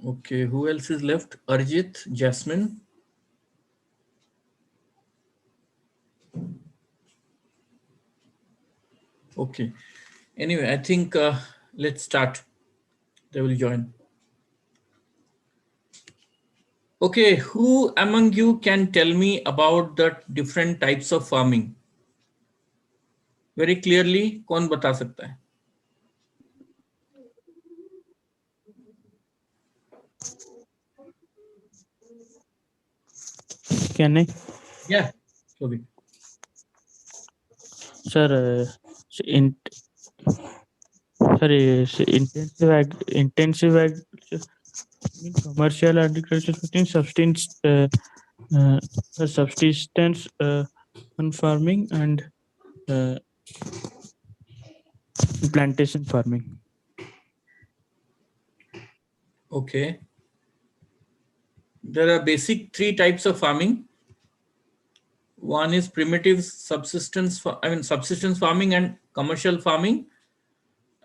Okay, who else is left? Arjit, Jasmine. Okay. Anyway, I think let's start. They will join. Okay, who among you can tell me about the different types of farming? Very clearly, कौन बता सकता है? Can I? Yeah, Shobhi. Sir, sorry, intensive means commercial agriculture means subsistence on farming and uh, plantation farming. Okay. There are basic three types of farming. One is primitive subsistence, subsistence farming and commercial farming.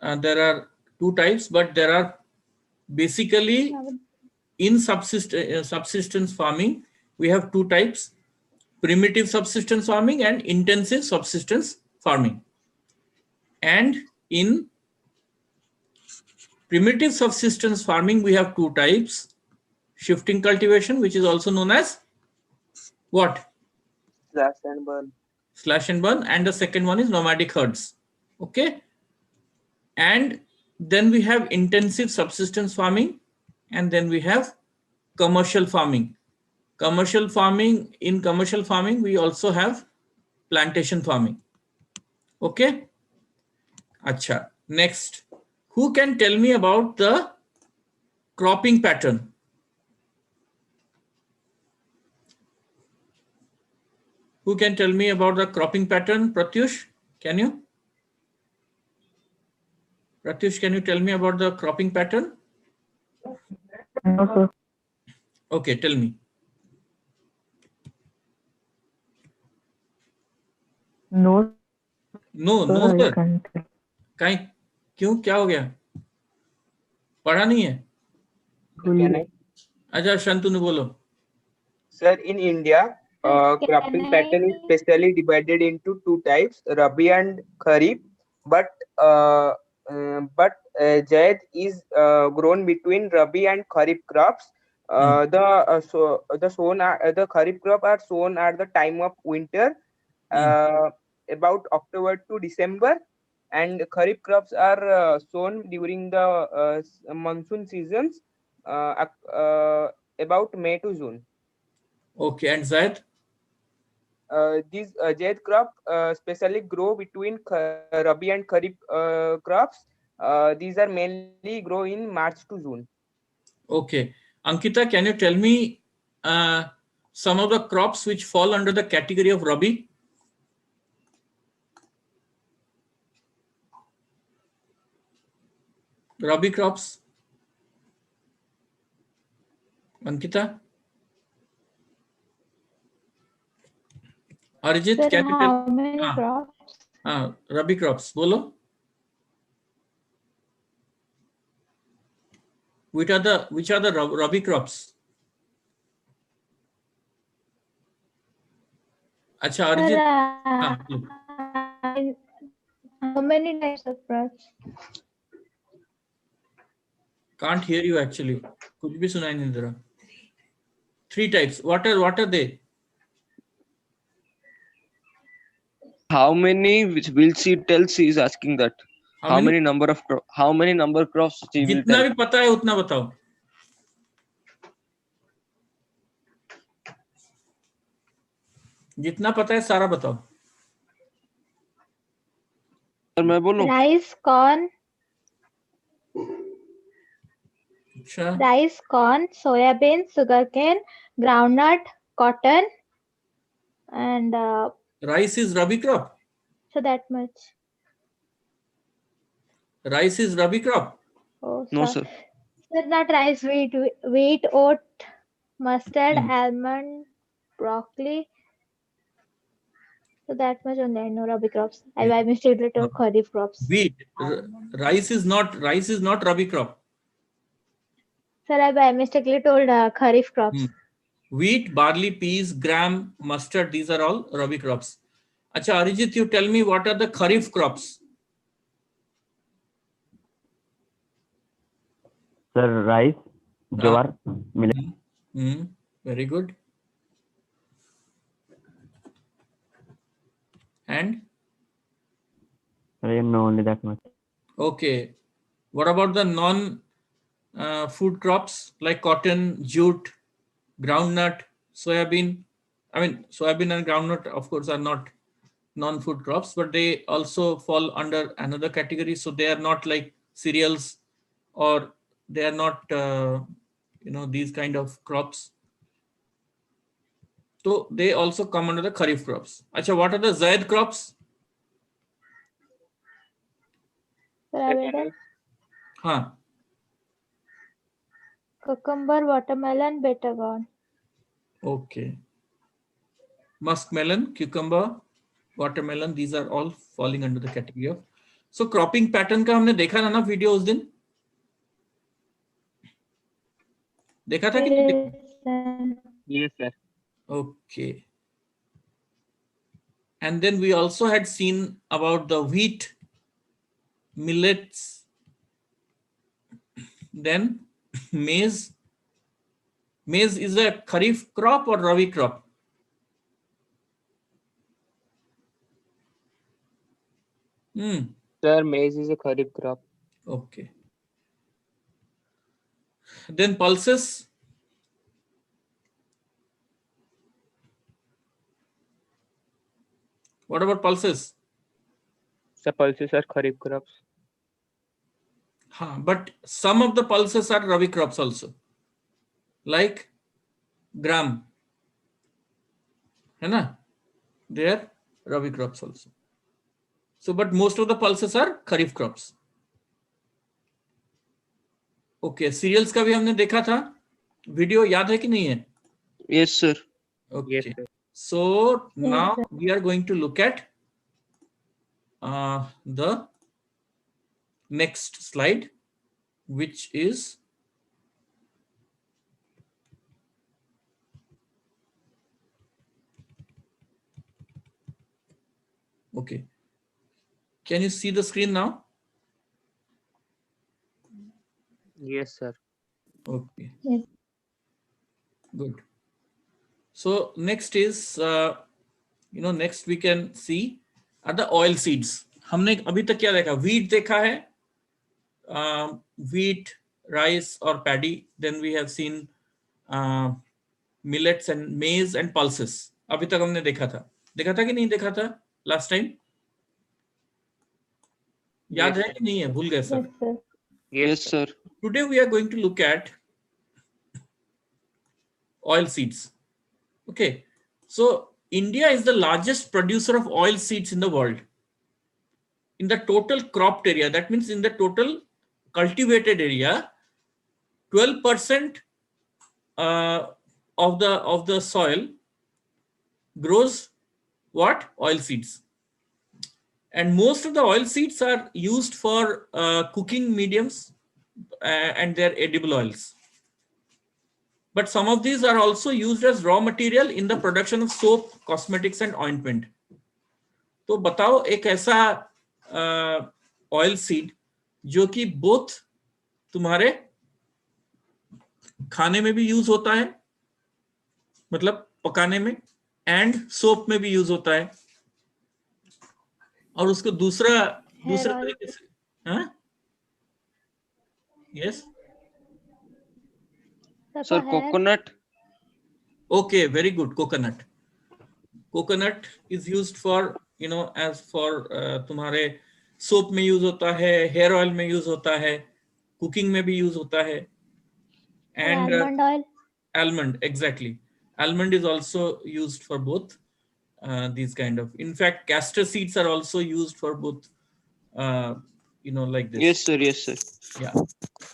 There are two types, but there are basically in subsistence farming, we have two types: primitive subsistence farming and intensive subsistence farming. And in primitive subsistence farming, we have two types: shifting cultivation, which is also known as what? Slash and burn. Slash and burn. And the second one is nomadic herds. Okay. And then we have intensive subsistence farming, and then we have commercial farming. In commercial farming, we also have plantation farming. Okay. Acha. Next, who can tell me about the cropping pattern? Who can tell me about the cropping pattern? Pratyush, can you? Pratyush, can you tell me about the cropping pattern? No, sir. Okay, tell me. No, No, sir, I sir. can't tell. कहीं क्यों, क्या हो गया? पढ़ा नहीं है? Can I? अच्छा शंतनु बोलो. Sir, in India, cropping pattern is specially divided into two types, Rabi and Kharif. But Zaid is grown between Rabi and Kharif crops. The Kharif crop are sown at the time of winter, about October to December, and Kharif crops are sown during the monsoon seasons, about May to June. Okay, and Zaid? These Zaid crop specially grow between Rabi and Kharif crops. These are mainly grow in March to June. Okay. Ankita, can you tell me some of the crops which fall under the category of Rabi? Rabi crops? Ankita? Arjit, Sir, can you tell? how many crops? Rabi crops, bolo. Which are the Rabi crops? Acha, Arjit. Sir, how many types of crops? Can't hear you actually. कुछ भी सुनाई नहीं दे रहा. Three types. What are they? How many will she tell? She is asking that. How many number of crops she will जितना tell? भी पता है उतना बताओ. जितना पता है सारा बताओ. सर मैं बोलूं? Rice, corn. अच्छा. Rice, corn, soybean, sugarcane, groundnut, cotton, and Rice is Rabi crop. so that much. Rice is Rabi crop. Oh, No, sir. Sir, not rice, wheat, oat, mustard, almond, broccoli. So that much only I know Rabi crops. I mistakenly told Kharif crops. Wheat. Rice is not Rabi crop. Sir, I by mistakenly told Kharif crops. Wheat, barley, peas, gram, mustard, these are all Rabi crops. Acha, Arijit, you tell me what are the Kharif crops? Sir, rice, jowar, millet. Very good. And? I didn't know only that much. Okay. What about the non-food crops like cotton, jute, groundnut, soybean? I mean, soybean and groundnut, of course, are not non-food crops, but they also fall under another category. So they are not like cereals, or they are not, these kind of crops. So they also come under the Kharif crops. Acha, what are the Zaid crops? Sir, I will tell. Huh. Cucumber, watermelon, bitter gourd. Okay. Muskmelon, cucumber, watermelon, these are all falling under the category of. So cropping pattern का हमने देखा था ना video उस दिन? देखा था कि नहीं देखा? Yes, sir. Okay. And then we also had seen about the wheat, millets, then maize. Maize is a Kharif crop or Rabi crop? Sir, maize is a kharif crop. Okay. Then pulses. What about pulses? Sir, pulses are kharif crops. But some of the pulses are Rabi crops also, like gram. है ना? They are Rabi crops also. So, but most of the pulses are Kharif crops. Okay, cereals का भी हमने देखा था. Video याद है कि नहीं है? Yes, sir. Okay. Yes, sir. So now we are going to look at the next slide, which is okay. Can you see the screen now? Yes, sir. Okay. Yes. Good. So next is, next we can see are the oil seeds. हमने अभी तक क्या देखा? Wheat देखा है, wheat, rice or paddy. Then we have seen millets and maize and pulses. अभी तक हमने देखा था कि नहीं देखा था last time? याद है कि नहीं है? भूल गए Yes, सब? sir. Yes, sir. Today we are going to look at oil seeds. Okay, so India is the largest producer of oil seeds in the world. In the total cropped area, that means in the total cultivated area, 12% of the soil grows what? Oil seeds. And most of the oil seeds are used for cooking mediums and they're edible oils. But some of these are also used as raw material in the production of soap, cosmetics and ointment. तो बताओ एक ऐसा oil seed जो कि both तुम्हारे खाने में भी यूज होता है, मतलब पकाने में, and soap में भी यूज होता है, और उसको दूसरे तरीके से, हाँ? Yes. Sir, coconut. Okay, very good. Coconut. Coconut is used for, as for तुम्हारे soap में use होता है, hair oil में use होता है, cooking में भी use होता है, and almond oil. Almond, exactly. Almond is also used for both these kind of. In fact, castor seeds are also used for both. Like this. Yes, sir. Yes, sir. Yeah.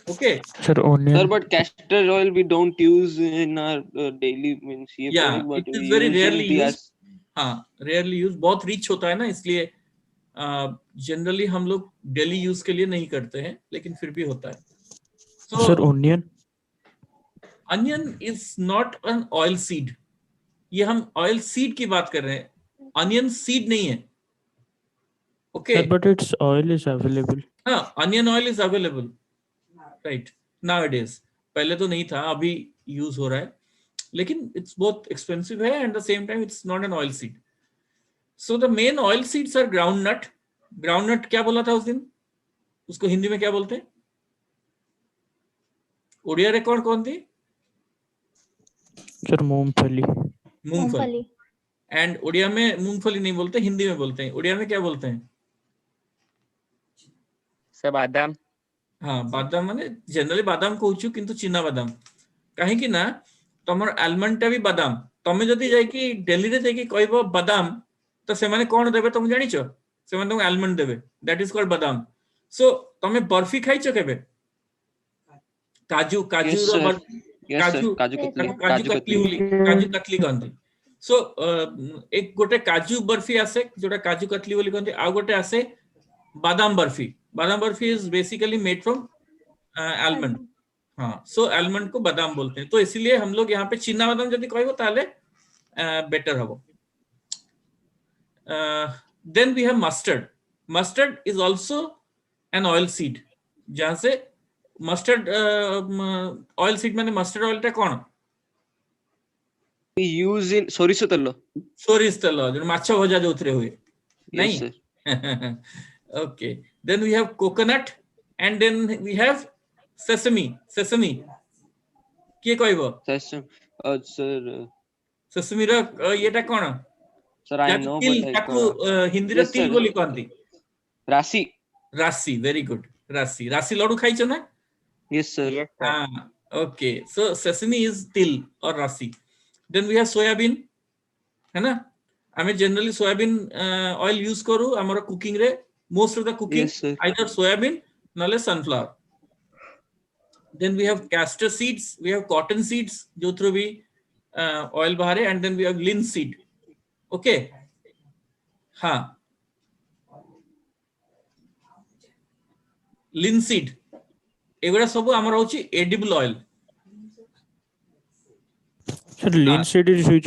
Okay. Sir, onion. Sir, but castor oil we don't use in our daily means. Yeah, but it is we very use in rarely the used. हाँ, rarely used. बहुत rich होता है ना, इसलिए generally हम लोग daily use के लिए नहीं करते हैं, लेकिन फिर भी होता है. So, Sir, onion. Onion is not an oil seed. ये हम ऑयल सीड की बात कर रहे हैं, अनियन सीड नहीं है. Okay, Sir, but its oil is available. हाँ, onion oil is available right nowadays. पहले तो नहीं था, अभी यूज हो रहा है, लेकिन इट्स बहुत एक्सपेंसिव है and the same time it's not an oil seed. So the main oil seeds are groundnut. Groundnut क्या बोला था उस दिन, उसको हिंदी में क्या बोलते हैं? ओडिया रे कौन कौन थी? Sir, मूंगफली. मूंगफली. मूंगफली. एंड ओडिया में मूंगफली नहीं बोलते, हिंदी में बोलते हैं. ओडिया में क्या बोलते हैं? सर बादाम. हाँ, बादाम माने जनरली बादाम कहूछु, किंतु चिना बादाम. काहेकि ना तमर आलमंड भी बादाम. तमे जदि जाई कि दिल्ली रे जाई कि कहबो बादाम, तो से माने कोन देबे तुम जानिचो? से माने तुम आलमंड देबे. दैट इज कॉल्ड बादाम. सो तमे बर्फी खाइचो केबे? काजू, काजू Yes, रो sir. बर्फी. Yes, sir. काजू, Kaju katli. काजू Kaju कतली katli. बोली, काजू कतली कहंती. सो एक गोटे काजू बर्फी आसे जोटा काजू कतली बोली कहंती, आ गोटे आसे बादाम बर्फी. बादाम barfi is basically made from almond. हाँ, सो आलमंड को बादाम बोलते हैं. तो इसीलिए हम लोग यहाँ पे चिन्ना बादाम यदि कहबो ताले बेटर हबो. Then we have mustard. Mustard is also an oil seed. जहां से मस्टर्ड ऑयल सीड माने मस्टर्ड ऑयल टा कोन? We use in soriso tello. सोरिस तेल जो माछ भजा जोथरे हुए. Yes, नहीं. sir. Okay, then we have coconut and then we have sesame. Sesame किए कहबो? Sesame. Sir. सेसमी रो येटा कोन? Sir, I know, तिल, but ताकू हिंदी रे yes, तिल sir. बोली कहंती. Rasi. राशि. Very good. राशि. राशि लड्डू खाइछो ना? Yes, sir. Yes, sir. हाँ, okay. So sesame is तिल और राशि. Then we have soybean, है ना? हमें जनरली सोयाबीन ऑयल यूज करू हमर कुकिंग रे. Most of the cooking Yes, sir. either soybean नले sunflower. Then we have castor seeds, we have cotton seeds जो थ्रू भी ऑयल बाहरे, and then we have linseed. Okay, हाँ, linseed एगुड़ा सब हमर होची edible oil. Sir, linseed is which?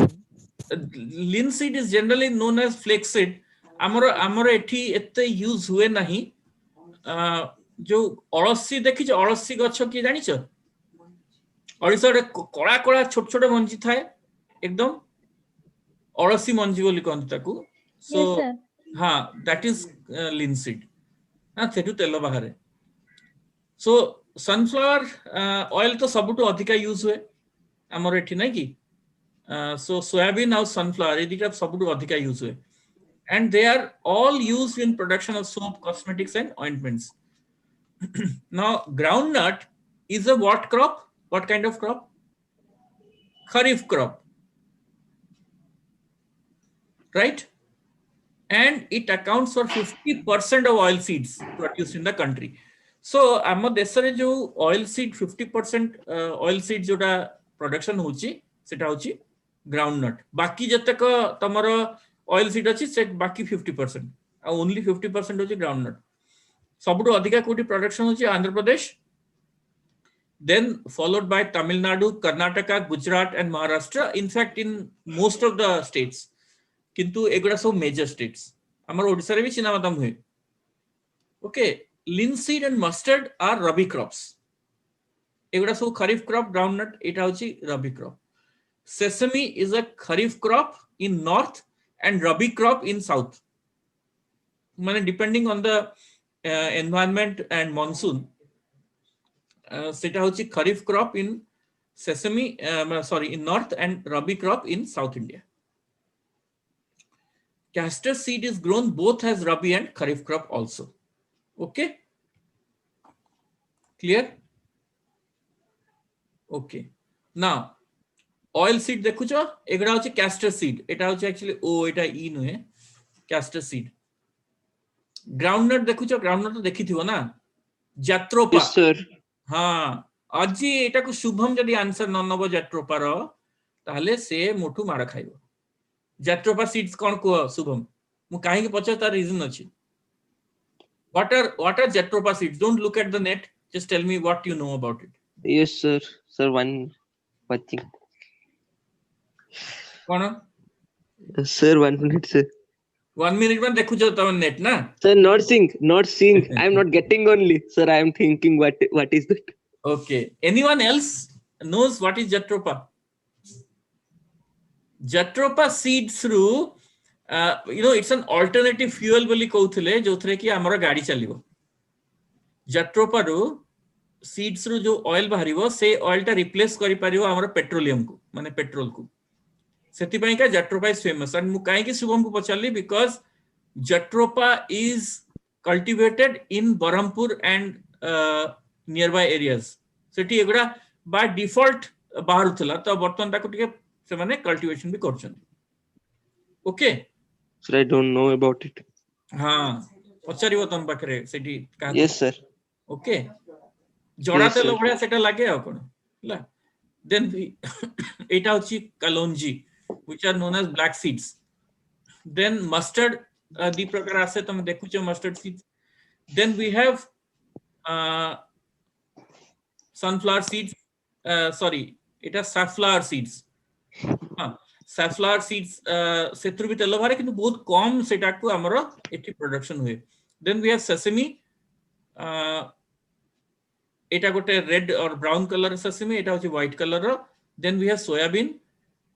Linseed is generally known as flaxseed. हमर एठी एते यूज हुए नहीं. जो अळसी देखिछ, अळसी गछ की जानिछ? अळसी रे कळा कळा छोट छोट मंजी थाए एकदम, अळसी मंजी बोली कहंत ताकू. सो Yes, sir. हाँ, दैट इज लिनसीड. हाँ, सेटू तेल बाहरे. सो सनफ्लावर ऑयल तो सबुटु अधिका यूज हुए हमर एठी नै कि. सो सोयाबीन और सनफ्लावर ये दिटा सबुटु अधिका यूज हुए. And they are all used in production of soap, cosmetics and ointments. Now groundnut is a what crop? What kind of crop? Kharif crop, right? And it accounts for 50% of oil seeds produced in the country. So ଆମ ଦେଶରେ जो oil seed 50% oil seed जोटा production होची सेटा होची groundnut. बाकी जतक तमरो oil seed अछि से बाकी 50%, only 50% होची groundnut. सबुठु अधिका कोटी प्रोडक्शन होची Andhra Pradesh, then followed by Tamil Nadu, Karnataka, Gujarat and Maharashtra. In fact, in most of the states, किंतु एगुड़ा सब मेजर स्टेट्स. हमर ओडिसा रे भी चिना बादाम हुए. Okay, linseed and mustard are rabi crops. एगुड़ा सब खरीफ क्रॉप. ग्राउंडनट एटा होची रबी crop. Sesame is a kharif crop in north and rabi crop in south. माने depending on the environment and monsoon, सेटा होची खरीफ crop in sesame, in north and rabi crop in south India. Castor seed is grown both as rabi and kharif crop also. Okay, clear? Okay, now oil seed देखुचो एगुड़ा होची castor seed. एटा होची actually ओ एटा ई नुहे, castor seed. Groundnut देखुचो, groundnut तो देखिथिबो ना, जात्रोपा. Yes, sir. हाँ, आजी एटा को शुभम जदि answer न नबो जात्रोपा रो ताहले से मोठू मार खाइबो. जात्रोपा सीड्स कोन को शुभम? मु काहे के पछे तार रीजन अछि. What are Jatropha seeds? Don't look at the net. Just tell me what you know about it. Yes, sir. Sir, one. Watching. कौन Sir, 1 minute, sir. 1 minute में देखो जो तम नेट ना Sir, not seeing. I am not getting only. Sir, I am thinking what is that? okay anyone else knows what is Jatropha? Jatropha seeds through it's an alternative fuel बोली कहउथिले जोथरे कि हमर गाड़ी चलिबो Jatropha रो seeds रो जो oil बाहरिबो से oil टा replace करि परिबो हमर petroleum को माने पेट्रोल को सेति पई का Jatropha is famous and मु काहे कि शुभम को पचारली because Jatropha is cultivated in Berhampur and nearby areas सेठी एगुडा बाय डिफॉल्ट बाहरुथला तो बर्तन ताको टिके से माने कल्टीवेशन भी करछन okay Sir, I don't know about it. हां पचारिबो तम पाखरे सेठी का Yes, sir. ओके जोड़ा Yes, तेल sir. बढिया सेटा लागे आ कोन ला देन एटा होची kalonji which are known as black seeds then mustard दी प्रकार आसे तम देखुछो mustard seeds then we have sunflower seeds sorry it has safflower seeds safflower seeds सेत्रु भी तेल बारे किंतु बहुत कम सेटा को हमरो एठी प्रोडक्शन हुए then we have sesame एटा गोटे रेड और ब्राउन कलर sesame एटा होची व्हाइट कलर रो then we have soybean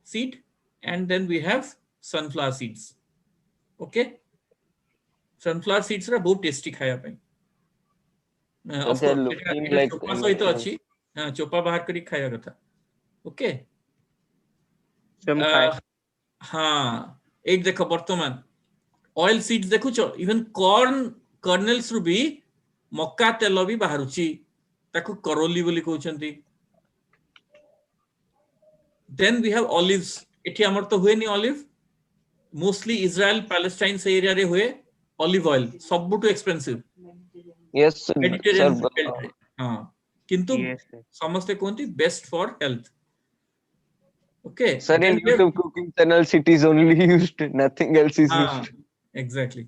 seed and then we have sunflower seeds okay sunflower seeds रा बहुत टेस्टी खाया पे of They are course looking Etah like चोपा सहित अछि चोपा बाहर करी खाया कथा ओके Some kind. हाँ एक देखो वर्तमान ऑयल सीड्स देखुचो इवन कॉर्न कर्नेल्स रु भी मक्का तेल भी बाहरुची ताकू करोली बोली कहउचंती देन वी हैव ऑलिव्स एठी हमर तो हुए नि ऑलिव मोस्टली इजराइल पैलेस्टाइन से एरिया रे हुए ऑलिव ऑयल सबटू expensive Yes, sir. Mediterranean Sir, belt रे हां किंतु Yes, sir. समस्ते कोंती best for health okay sir, in YouTube cooking channels, it is only used. Nothing else is हाँ used. Exactly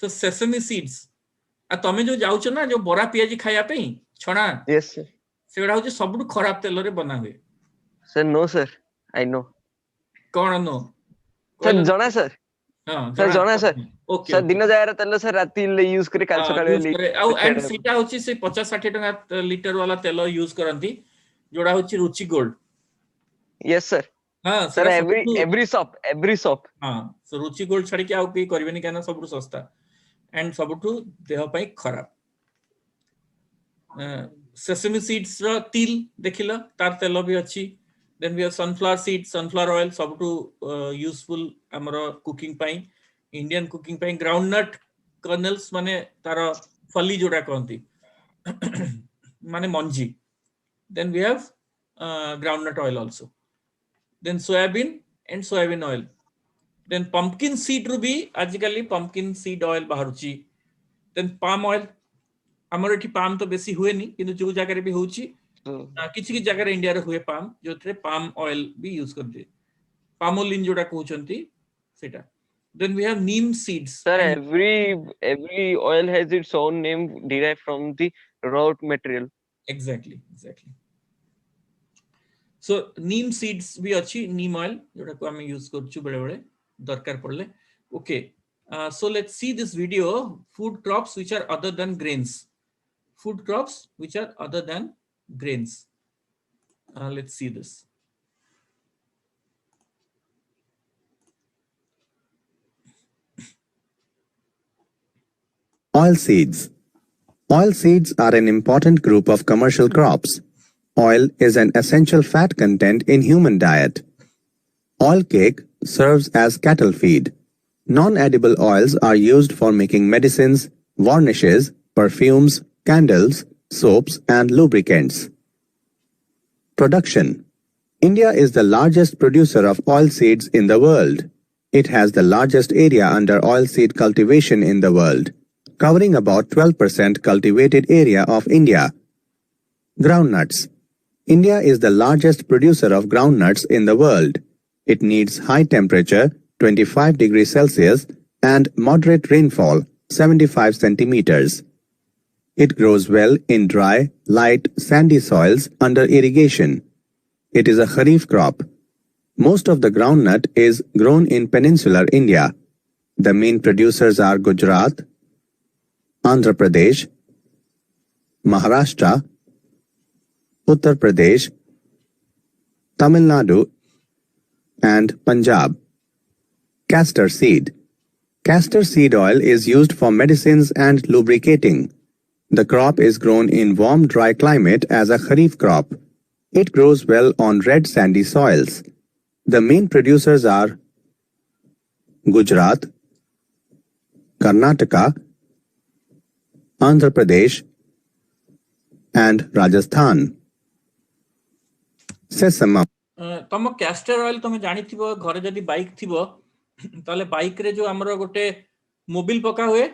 so sesame seeds आ तमे जो जाउछ ना जो बरा पियाजी खाया पे छणा Yes, sir. सेडा होची सबटू खराब तेल रे बना हुए Sir, no, sir. I know. कोन नो Sir, jana, sir. हां Sir, jana, sir. Okay Sir, दिन जायरा तेल sir राती ले यूज करे काल सकाळे एंड सीटा होची से 50 60 टका लीटर वाला तेल यूज करंती जोडा होची रुचि गोल्ड Yes, sir. हां Sir, every shop. हां सो रुचि गोल्ड छाडी के आउ के करबेनी काना सबटू सस्ता एंड सबटू देह पई खराब सेसमी सीड्स रो तिल देखिला तार तेल भी अछि then we have sunflower seeds sunflower oil सबटू यूजफुल हमरो कुकिंग पई इंडियन कुकिंग पई ग्राउंडनट कर्नल्स माने तार फली जोडा कहंती माने मंजी then we have groundnut oil also then soybean and soybean oil then pumpkin seed ru भी आजिकली pumpkin seed oil बाहरुची then palm oil हमर एठी palm तो बेसी हुए नि किंतु जो जगह रे भी होची किछि कि जगह रे इंडिया रे हुए palm जोथरे palm oil भी यूज करते palmolin जोडा कहउचंती सेटा then we have neem seeds Sir, every oil has its own name derived from the raw material. exactly so neem seeds भी अच्छी neem oil जोटा को हम यूज करछु बड़े बड़े दरकार पड़ले okay so let's see this video food crops which are other than grains let's see this Oilseeds. Oilseeds are an important group of commercial crops. Oil is an essential fat content in human diet. Oil cake serves as cattle feed. Non-edible oils are used for making medicines, varnishes, perfumes, candles, soaps, and lubricants. Production. India is the largest producer of oilseeds in the world. It has the largest area under oilseed cultivation in the world, covering about 12% cultivated area of India. Groundnuts. India is the largest producer of groundnuts in the world. It needs high temperature, 25 degrees Celsius, and moderate rainfall, 75 centimeters. It grows well in dry, light, sandy soils under irrigation. It is a kharif crop. Most of the groundnut is grown in peninsular India. The main producers are Gujarat, Andhra Pradesh, Maharashtra, Uttar Pradesh, Tamil Nadu, and Punjab. Castor seed. Castor seed oil is used for medicines and lubricating. The crop is grown in warm, dry climate as a kharif crop. It grows well on red sandy soils. The main producers are Gujarat, Karnataka, Andhra Pradesh, and Rajasthan. Sesame. तुम castor oil तुम जानी थी घरे जदी bike थी ताले bike रे जो हमरो गोटे मोबिल पका हुए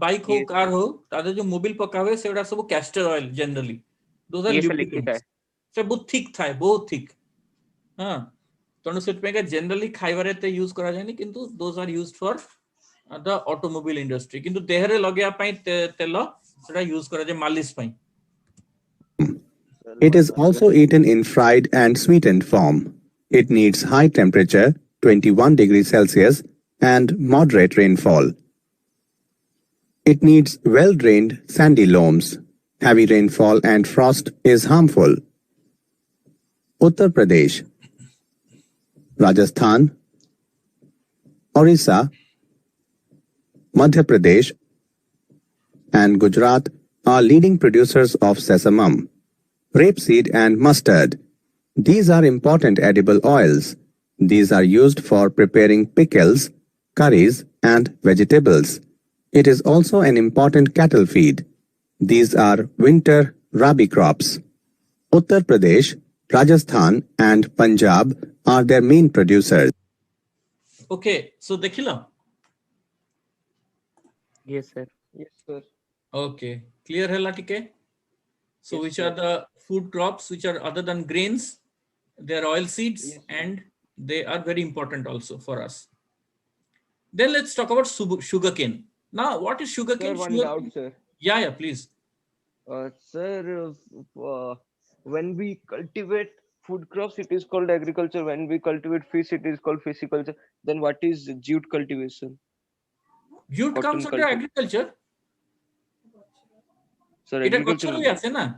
बाइक हो कार हो तादे जो मोबिल पका हुए सेडा सब castor oil generally those are lubricants से बहुत थिक थाए बहुत थिक हां तणु सेट पे जनरली खाइबारे ते यूज करा जायनी किंतु those are used for the automobile industry किंतु देहरे लगेया पई तेल सेडा यूज करा जाय मालिश पई. It is also eaten in fried and sweetened form. It needs high temperature, 21 degrees Celsius, and moderate rainfall. It needs well-drained sandy loams. Heavy rainfall and frost is harmful. Uttar Pradesh, Rajasthan, Orissa, Madhya Pradesh, and Gujarat are leading producers of sesamum, rapeseed and mustard. These are important edible oils. These are used for preparing pickles, curries, and vegetables. It is also an important cattle feed. These are winter rabi crops. Uttar Pradesh, Rajasthan, and Punjab are their main producers. Okay, so dekhila. Yes, sir. Yes, sir. Okay, clear hela tike. So Yes, which sir. are the food crops which are other than grains? They are oil seeds, Yes. and they are very important also for us. Then let's talk about sugarcane. Now, what is Sir, sugarcane? one doubt, sir. Yeah, please. Sir, when we cultivate food crops, it is called agriculture. When we cultivate fish, it is called pisciculture. Then what is jute cultivation? Jute Cotton comes under culture. agriculture. Sir, It agriculture. is na.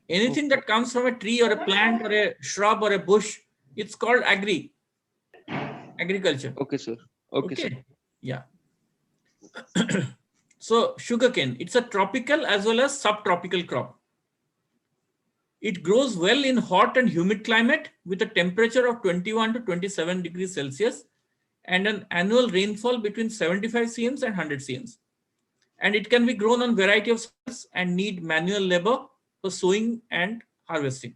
Anything that comes from a tree or a plant or a shrub or a bush, it's called agriculture. Okay, sir. Okay, sir. Yeah. So sugarcane, it's a tropical as well as subtropical crop. It grows well in hot and humid climate with a temperature of 21 to 27 degrees Celsius and an annual rainfall between 75 cms and 100 cms. And it can be grown on variety of soils and need manual labor for sowing and harvesting.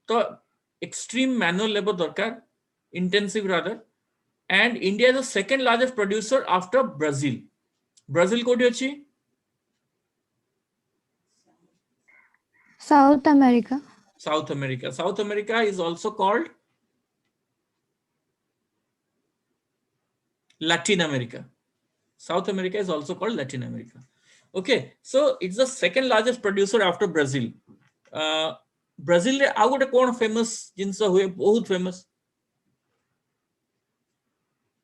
So extreme manual labor darkar, intensive rather. And India is the second largest producer after Brazil. Brazil kodi achi? South America. South America. South America is also called Latin America. South America is also called Latin America. Okay, so it's the second largest producer after Brazil. Brazil re au gote kon famous jinsa hue bahut famous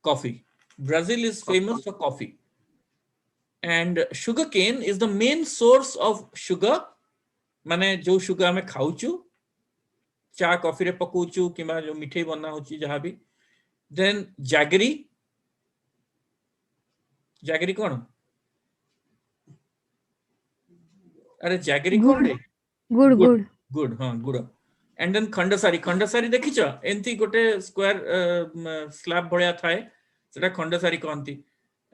coffee. Brazil is famous for coffee. And sugarcane is the main source of sugar. माने जो sugar हमें खाऊचु चा coffee रे पकाउचु किमा जो मिठाई बना होची जहां भी. Then jaggery कौन? अरे jaggery कौन रे? Good, हाँ, good. And then खंडसारी देखी चा एंती गोटे स्क्वायर स्लैब भड़िया थाए सेटा खंडसारी कहंती.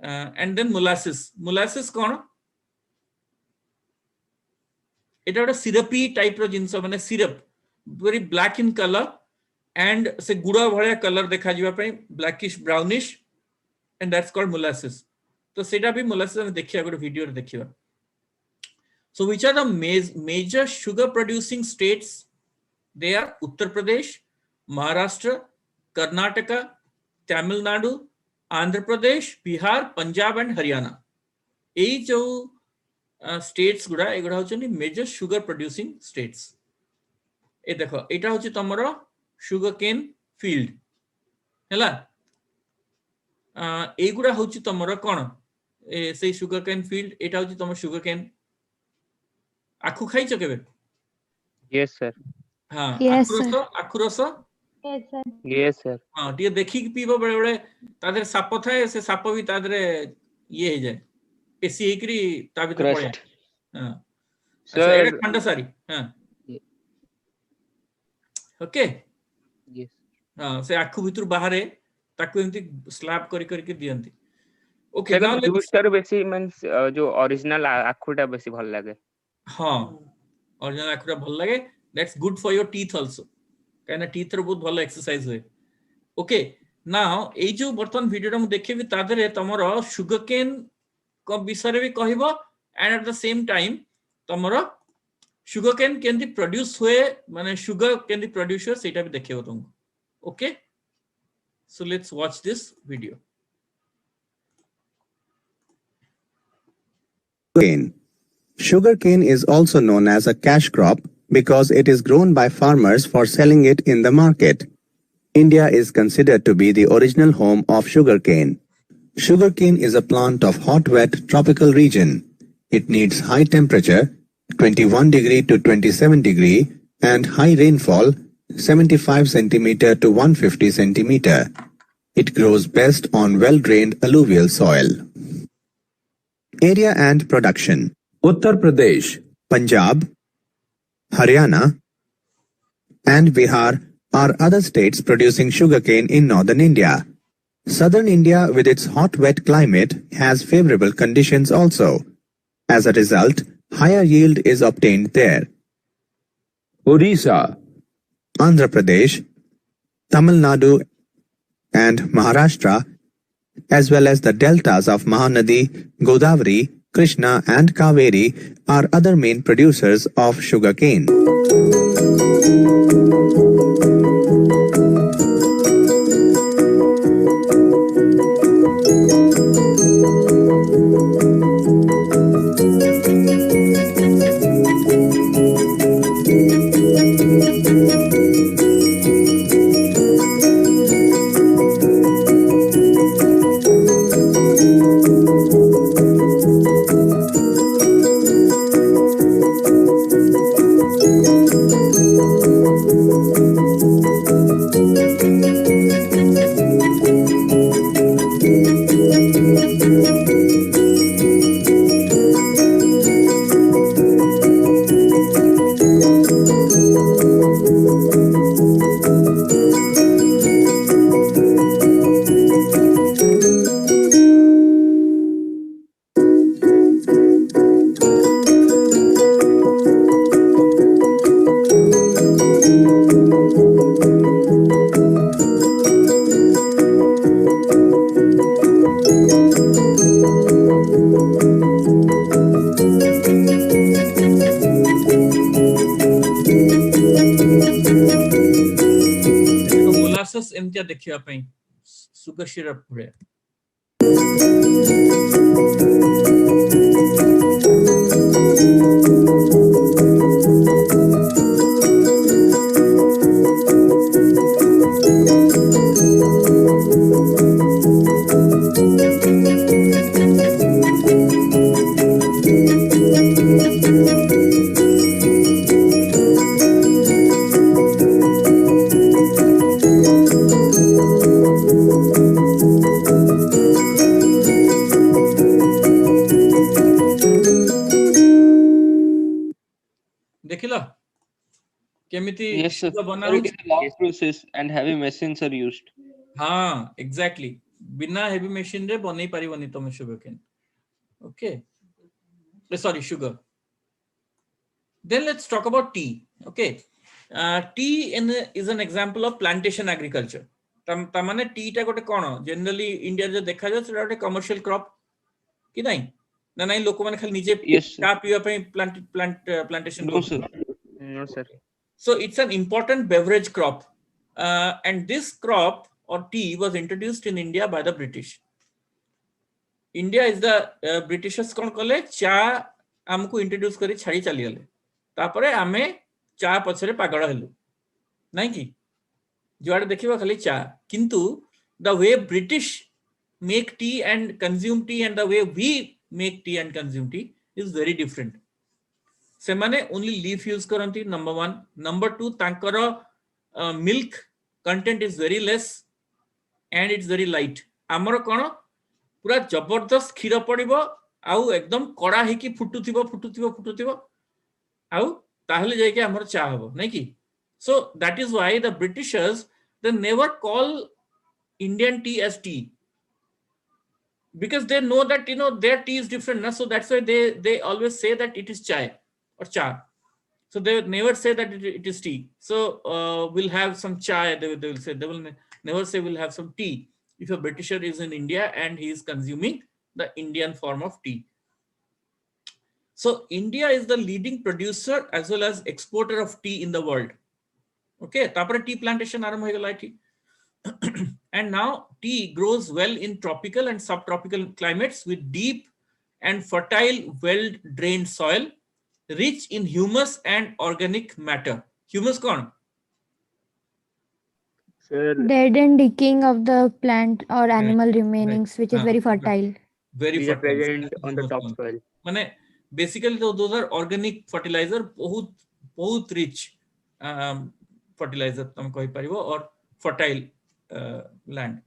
And then molasses कौन? এটা একটা সিরাপি টাইপর জিনিস মানে syrup very black in color and se guda bhaliya color dekha jiba pai blackish brownish and that's called molasses. So seta bhi molasses ame dekhiya gote video re dekhiba. So which are the major sugar producing states? They are Uttar Pradesh, Maharashtra, Karnataka, Tamil Nadu, Andhra Pradesh, Bihar, Punjab and Haryana. ei jo states गुड़ा एगुड़ा होचनी major sugar producing states ए देखो एटा होची तमरो sugar cane field हैला एगुड़ा होची तमरो कोन ए से sugar cane field एटा होची तमरो sugar cane आखु खाइছো केबे Yes, sir. हां Yes, आखु रस Yes, sir. Yes, sir. हां टिके देखि कि पीबो बेले बेले तादरे साप थाए से साप भी तादरे ये हे जाय पेसी हेकरी ता भीतर पळे Crushed. हां Sir. अच्छा एटा खंड सारी हां Yeah. Okay Yes. हां से आखु भीतर बाहरे ताकू एमती स्लैब करी करी के दियंती okay Sir, now juice tar बेसी means जो original आखुटा बेसी भल लागे. हां ओरिजिनल आखुरा भल लागे that's good for your teeth also काना टीथ रो बहुत भल एक्सरसाइज होय ओके नाउ ए जो बर्तन वीडियो हम देखेबी तादरे तमरो शुगर केन को विषय भी कहबो and at the same time तमरो शुगर केन केंदी प्रोड्यूस हुए माने शुगर केंदी प्रोड्यूस हुए सेटा भी देखियो तुमको okay so let's watch this video Cane. Sugarcane is also known as a cash crop because it is grown by farmers for selling it in the market. India is considered to be the original home of sugarcane. Sugarcane is a plant of hot wet tropical region. It needs high temperature 21 degree to 27 degree and high rainfall 75 centimeter to 150 centimeter. It grows best on well-drained alluvial soil. Area and production. Uttar Pradesh, Punjab, Haryana, and Bihar are other states producing sugarcane in northern India. Southern India, with its hot wet climate, has favorable conditions also. As a result, higher yield is obtained there. Orissa, Andhra Pradesh, Tamil Nadu, and Maharashtra, as well as the deltas of Mahanadi, Godavari, Krishna, and Kaveri, are other main producers of sugarcane. मोलासस एमतिया देखिया पई sugar syrup रे देखिला केमिति Yes, sir. Sugar बना Sir, it होची is a long process and heavy machines are used. हां exactly बिना heavy machine रे बनै परिबनी तमे sugarcane okay sorry sugar then let's talk about tea okay tea is an example of plantation agriculture ta mane tea ta gote kono generally india je dekha jaय सेटा गोटे commercial crop कि नहीं ना नहीं लोक माने खाली निजे Yes, sir. टा पिया पे plantation No, sir. No, sir. so it's an important beverage crop and this crop or tea was introduced in India by the British. India is the Britishers kon kale cha आमको introduce करी छाड़ी चली गले तापरे आमे चा पछरे पागल हेलु नहीं कि जुआड़े देखिबा खाली चा किंतु the way British make tea and consume tea and the way we make tea and consume tea is very different. Semane only leaf use karanti, number one. Number two, tankara milk content is very less and it's very light. Amara kono pura jabardast khira padibo au ekdam kora heki fututhibo au tahale jaike amar cha habo nahi ki. So that is why the Britishers, they never call Indian tea as tea because they know that their tea is different, na? So that's why they always say that it is chai or cha. So they never say that it is tea. So we'll have some chai. They will say, they will never say we'll have some tea if a Britisher is in India and he is consuming the Indian form of tea. So India is the leading producer as well as exporter of tea in the world. Okay, tapare tea plantation aram hoy gala tea. And now tea grows well in tropical and subtropical climates with deep and fertile, well-drained soil, rich in humus and organic matter. Humus kon? Sir, Dead and decaying of the plant or animal remainings, which is very fertile. Very these are fertile. present on the topsoil. Mane, basically those are organic fertilizer, बहुत rich fertilizer tam कहि परिबो or fertile land.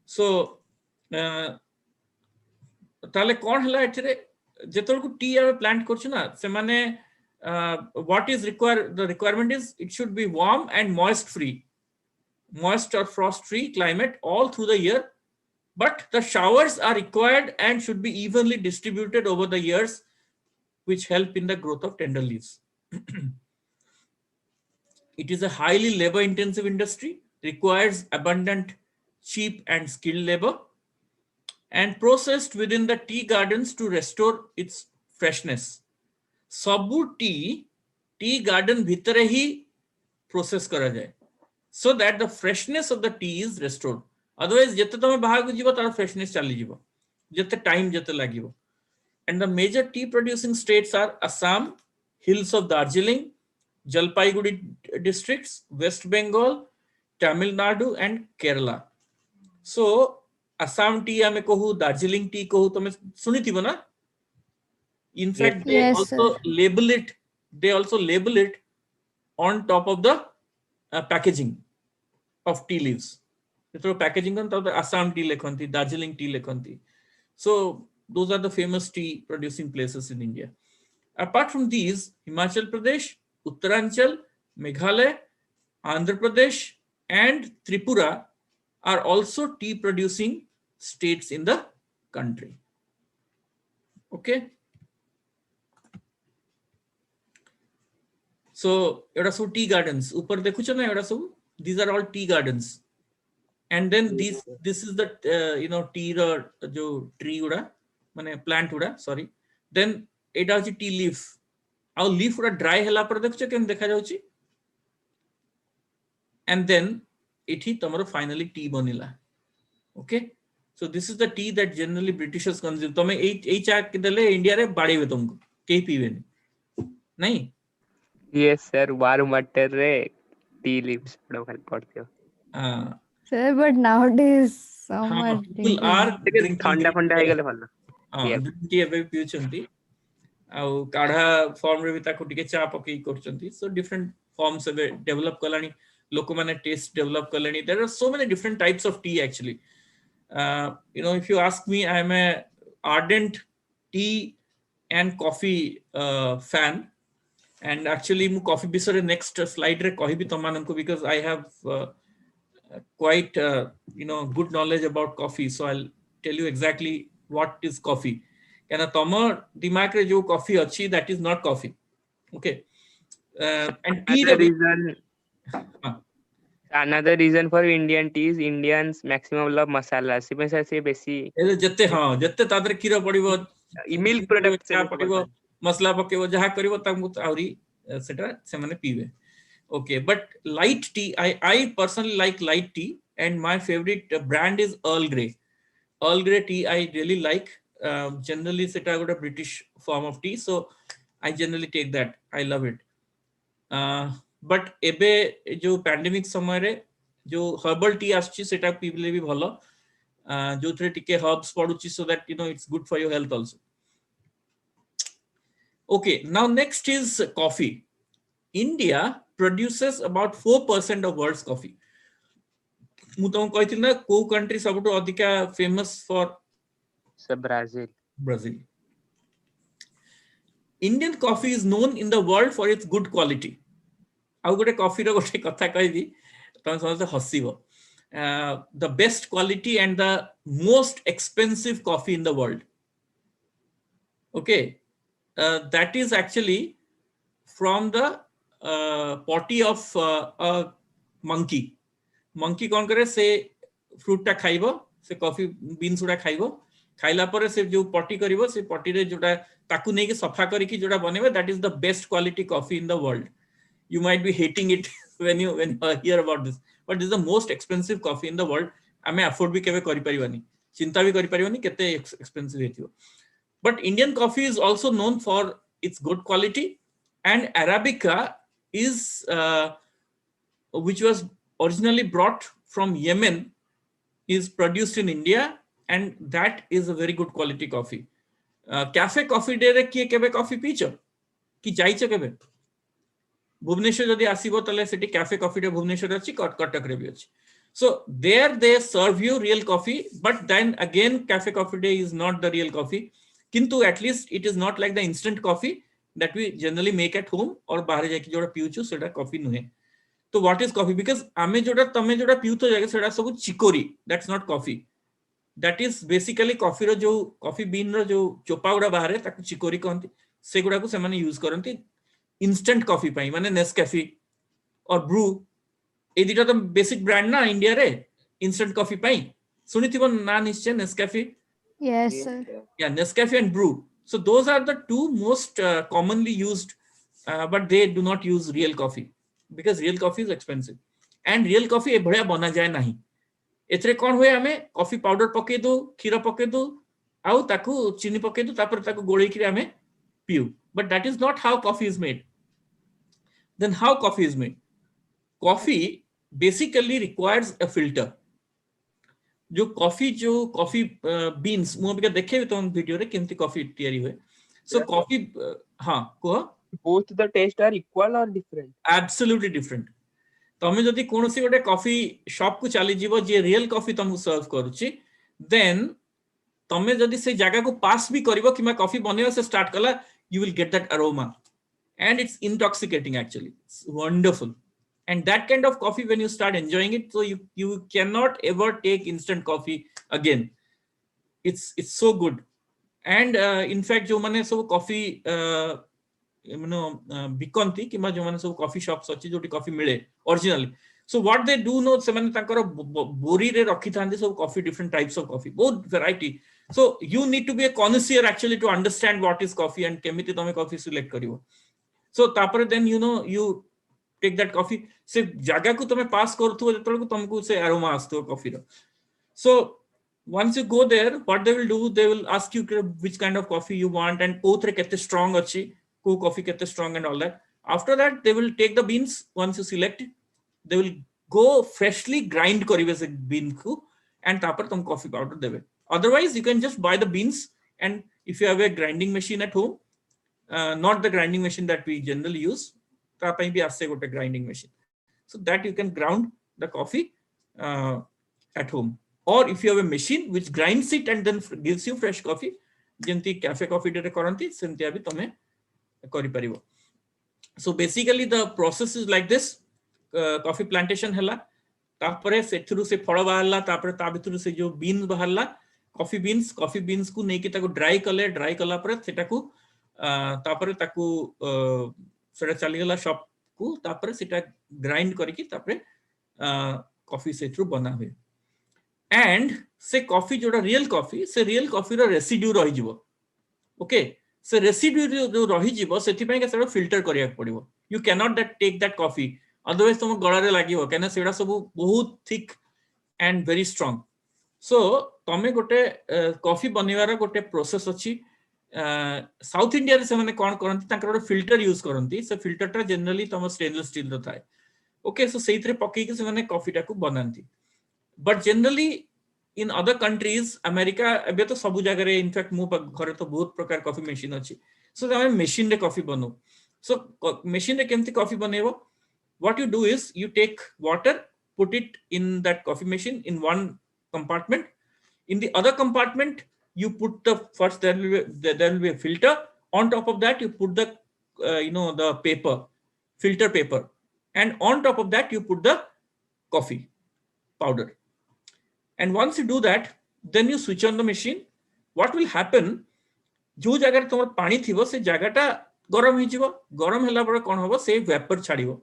So ताले कौन हला एठरे जेतल को T आवे plant करछु ना से माने what is required, the requirement is it should be warm and moist or frost free climate all through the year, but the showers are required and should be evenly distributed over the years, which help in the growth of tender leaves. It is a highly labor intensive industry, requires abundant cheap and skilled labor, and processed within the tea gardens to restore its freshness. Sabu tea garden bhitare hi process kara jaye so that the freshness of the tea is restored. Otherwise jete tame bahar ko jibo tar freshness chali jibo, jete time jete lagibo. And the major tea producing states are Assam, hills of Darjeeling, Jalpaiguri districts, West Bengal, Tamil Nadu and Kerala. So Assam tea ame kohu, Darjeeling tea kohu tome sunithibo na? In fact, they Yes, also sir. label it. They also label it on top of the packaging of tea leaves. So packaging on top of the Assam tea lekhanti, Darjeeling tea lekhanti. So those are the famous tea producing places in India. Apart from these, Himachal Pradesh, Uttaranchal, Meghalaya, Andhra Pradesh, and Tripura are also tea producing states in the country. Okay. So, tea gardens. Upar dekhucho na eda sabu. These are all tea gardens. And then this is the tea or jo tree uda, mane plant uda, sorry. Then eta hochi tea leaf. Our leaf uda dry hela par dekhucho ken dekha jauchi. And then ethi tamaro finally tea banila. Okay. So this is the tea that generally Britishers consume. Tome ei cha dele India re badebe tumko. Kehi pibe nahi. Yes, sir. Waru matter re tea leaves pado khali padte ho. Sir, but nowadays summer People are drinking thanda phanda hai gale bhalo. green tea ebe piuchanti. Au kadha form re bita ko tike cha pakei korchanti. So different forms ebe develop kalani. Lokomane taste develop kalani. There are so many different types of tea actually. If you ask me, I am a ardent tea and coffee fan. And actually, mu coffee bisare next slide re kahibi tamananko because I have quite good knowledge about coffee. So I'll tell you exactly what is coffee. Kana tama dimag re jo coffee achi, that is not coffee. Okay. And tea Another reason for Indian tea is Indians maximum love masala. Se besi jette tadre kira padibo, milk products padibo, masala pakebo, jaha karibo tamku auri etc. semane pibe. Okay, but light tea, I personally like light tea, and my favorite brand is Earl Grey. Earl Grey tea I really like. generally seta gote British form of tea, so I generally take that. I love it. But ebe jo pandemic समय रे जो herbal tea आछी सेटा पीबले भी भलो, जो थरे टिके herbs पडुची, so that you know it's good for your health also. Okay, now next is coffee. India produces about 4% of world's coffee. मु तुम कहथिल ना को कंट्री सबटु अधिका famous for Brazil. Brazil. Indian coffee is known in the world for its good quality. आउ गोटे coffee रो गोटे कथा कहबी तुम समझते हसीबो. The best quality and the most expensive coffee in the world. Okay, that is actually from the potty of a monkey. Monkey कौन करे से फ्रूट टा खाइबो, से कॉफी बीन्स उडा खाइबो, खाइला परे से जो पॉटी करिवो, से पॉटी रे जोटा ताकू नै के सफा करिकि जोटा बनेबे, that is the best quality coffee in the world. You might be hating it when you hear about this, but this is the most expensive coffee in the world. आमे अफोर्ड भी केबे करि परिबानी, चिंता भी करि परिबानी केते expensive हेतियो. But Indian coffee is also known for its good quality, and Arabica is which was originally brought from Yemen, is produced in India, and that is a very good quality coffee. Cafe coffee day रे किए केबे coffee पीचो कि जाइछो केबे? भुवनेश्वर जदि आसीबो तले सेठी cafe coffee day Bhubaneswar अछि, कटक रे भी अछि. So there they serve you real coffee, but then again cafe coffee day is not the real coffee. Kintu at least it is not like the instant coffee that we generally make at home or bahare जाके जोड़ा पिउछु सेटा coffee नुहे. So what is coffee? Because आमे जोड़ा तमे जोड़ा पिउतो जाके सेटा सब chicory, that's not coffee. That is basically coffee रो जो coffee bean रो जो चोपा गुड़ा बाहरे ताकु चिकोरी कहंती, से गुड़ा को से माने यूज करंती instant coffee पाई, माने Nescafe और brew. ए दिटा तो बेसिक ब्रांड ना इंडिया रे instant coffee पाई. सुनी थी वो ना निश्चय Nescafe. Yes, sir. Yeah, Nescafe and brew. So those are the two most commonly used, but they do not use real coffee because real coffee is expensive. And real coffee ए बढ़िया बना जाए नहीं. एथरे कौन हुए हमें कॉफी पाउडर पके दो, खीर पके दो, आउ ताकू चीनी पके दो, तापर ताकू गोळे कि हमें पियो. But that is not how coffee is made. Then how coffee is made? Coffee basically requires a filter. जो कॉफी बीन्स मु अबिका देखे तुम वीडियो रे केमती कॉफी तयारी हुए. सो कॉफी हां को Both the taste are equal or different? Absolutely different. तमे जदि कोनोसी गोटे कॉफी शॉप को चली जीवो जे रियल कॉफी तुमको सर्व करूची, देन तमे जदि से जगह को पास भी करिवो किमा कॉफी बनेवा से स्टार्ट कला, you will get that aroma and it's intoxicating actually. It's wonderful. And that kind of coffee, when you start enjoying it, so you cannot ever take instant coffee again. It's so good. And in fact जो माने सब coffee बिकंती कि जो माने सब coffee shops अछि जोटी coffee मिले originally. So what they do know, से माने तांकर बोरी रे रखी थांदी सब coffee, different types of coffee, both variety. So you need to be a connoisseur actually to understand what is coffee and केमिति तमे coffee select करिवो. So तापर then you know you take that coffee से जगह को तमे पास करथु जतल को तुमको से अरोमा आस्तो कॉफी रो. So once you go there, what they will do, they will ask you which kind of coffee you want and kothre kete strong achi, ko coffee kete strong and all that. After that they will take the beans. Once you select it, they will go freshly grind karibe se bean ko and tapar tum coffee powder debe. Otherwise you can just buy the beans, and if you have a grinding machine at home, not the grinding machine that we generally use, a grinding machine, so that you can ground the coffee at home. Or if you have a machine which grinds it and then gives you fresh coffee, jemti cafe coffee day karanti semti abi tome kari paribo. So basically the process is like this. Coffee plantation hela, tapare sethru se phal baharla, tapare ta bhitru se jo beans baharla, coffee beans ku nei ki taku dry kala pare seta ku tapare taku सेटा चली गला shop को, तापर सेटा grind करके तापर coffee से through बना हुए. एंड से कॉफी जोड़ा रियल कॉफी रो रेसिड्यू रही जीवो. ओके, से रेसिड्यू जो रही जीवो सेति पय के सेटा फिल्टर करिया पड़िवो. You can not take that coffee, otherwise तुम गळा रे लागिवो, केना सेटा सब बहुत thick and very strong. So तमे गोटे कॉफी बनैवार गोटे प्रोसेस अछि साउथ इंडिया रे से माने कोन करंती तांकर गोटे फिल्टर यूज करंती से फिल्टर टा जनरली तम स्टेनलेस स्टील रो थाए ओके सो सेइथरे पक्की के से माने कॉफी टा को बनांती but generally in other countries America एबे तो सब जगह रे इनफैक्ट मु घरे तो बहुत प्रकार कॉफी मशीन अछि सो हम मशीन रे कॉफी बनो सो मशीन रे केमती coffee बनेबो what you do is you take water put it in that coffee machine in one compartment in the other compartment you put the first there will be a filter on top of that you put the the paper filter paper and on top of that you put the coffee powder and once you do that then you switch on the machine what will happen जो जगह तुम पानी थिबो से जगहटा गरम हो जिवो गरम होला पर कोन होबो से वेपर छाड़िबो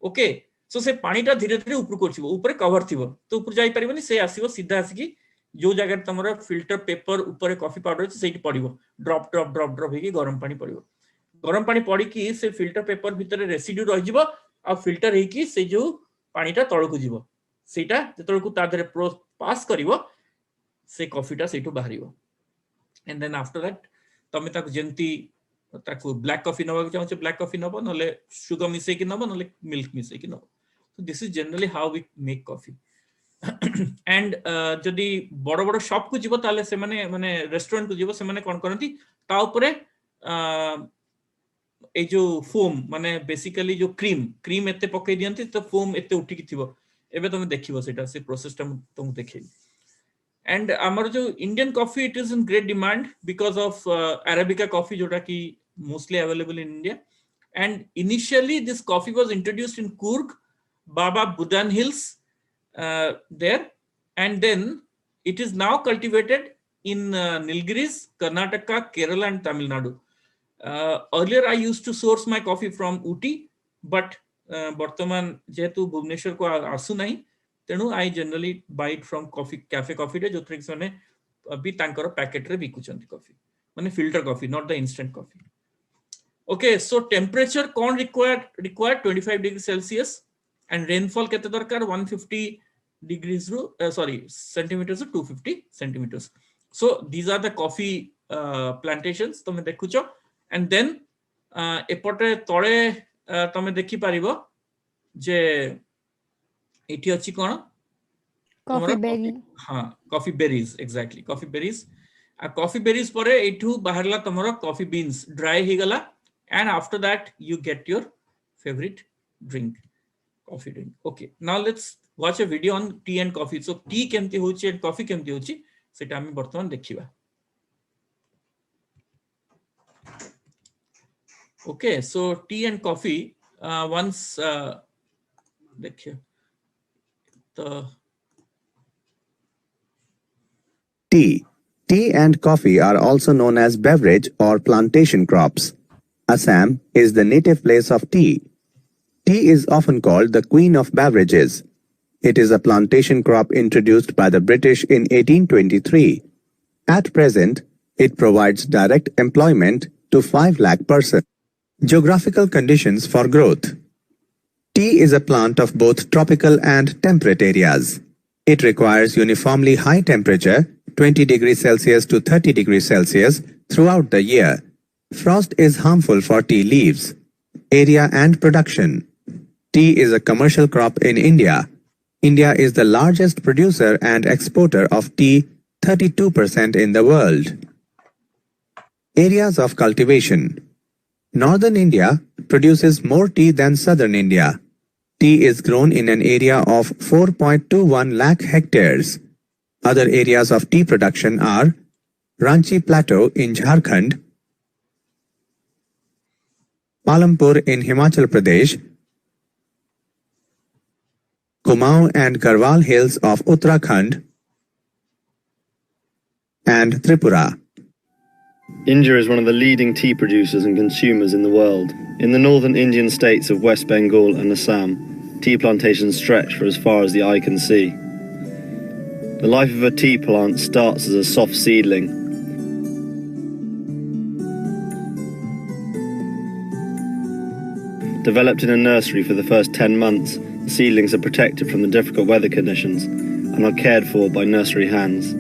ओके सो से पानीटा धीरे धीरे ऊपर करछिबो ऊपर कवर थिबो तो ऊपर जाई परिबनी से आसीबो सीधा आसीकी जो जगह तमरा फिल्टर पेपर ऊपर कॉफी पाउडर अछि सेठी पड़िबो ड्रॉप ड्रॉप ड्रॉप ड्रॉप हेकी गरम पानी पड़िबो गरम पानी पड़ी की से फिल्टर पेपर भितर रेसिड्यू रहि जिवो आ फिल्टर हेकी से जो पानीटा तळकु जिवो सेटा जेतळकु ता धरे पास करिवो से कॉफीटा सेठू बाहरिवो एंड देन आफ्टर दैट तमे ताक जेंती ताकू ब्लैक कॉफी नबा चाहछे ब्लैक कॉफी नबो नले शुगर मिसै कि नबो नले मिल्क मिसै कि नबो so this is generally how we make coffee and जदी बड़ बड़ शॉप को जिवो ताले से माने रेस्टोरेंट को जिवो से माने कोन करंती ता ऊपरे ए जो फोम माने बेसिकली जो क्रीम एते पकै दियंती तो फोम एते उठी कि थिबो एबे तुम देखिबो सेटा से प्रोसेस टा तुम देखै and amar jo Indian coffee it is in great demand because of Arabica coffee jota ki mostly available in India and initially this coffee was introduced in Coorg Baba Budan Hills there and then it is now cultivated in Nilgiris Karnataka Kerala and Tamil Nadu earlier I used to source my coffee from Uti but bartaman jehetu Bhubaneswar ko asu nahi तेणु I generally buy it from coffee cafe coffee रे जो tricks माने अभी तांकर packet रे बिकुचंती coffee माने filter coffee not the instant coffee okay so temperature कोन required 25 degree Celsius and rainfall केते दरकार 150 डिग्रीज रो sorry centimetres to 250 centimetres so these are the coffee plantations तुम देखुचो एंड देन एपटे तळे तुम देखि पारिबो जे एटी अछि कोन कॉफी बेरी हां coffee berries exactly coffee berries आ कॉफी बेरीज परे एठू बाहरला तमरो कॉफी बीन्स ड्राई ही गला and after that you get your favourite drink coffee drink okay now let's watch a video on tea and coffee so tea केमती होची and coffee केमती होची सेटा हम वर्तमान देखिबा okay so tea and coffee once देखिए Tea. Tea and coffee are also known as beverage or plantation crops. Assam is the native place of tea. Tea is often called the queen of beverages. It is a plantation crop introduced by the British in 1823. At present, it provides direct employment to 5 lakh persons. Geographical conditions for growth. Tea is a plant of both tropical and temperate areas. It requires uniformly high temperature, 20 degrees Celsius to 30 degrees Celsius, throughout the year. Frost is harmful for tea leaves. Area and production. Tea is a commercial crop in India. India is the largest producer and exporter of tea, 32% in the world. Areas of cultivation. Northern India produces more tea than Southern India. Tea is grown in an area of 4.21 lakh hectares. Other areas of tea production are Ranchi Plateau in Jharkhand, Palampur in Himachal Pradesh, Kumaon and Garhwal Hills of Uttarakhand, and Tripura. India is one of the leading tea producers and consumers in the world. In the northern Indian states of West Bengal and Assam, tea plantations stretch for as far as the eye can see. The life of a tea plant starts as a soft seedling. Developed in a nursery for the first 10 months, the seedlings are protected from the difficult weather conditions and are cared for by nursery hands.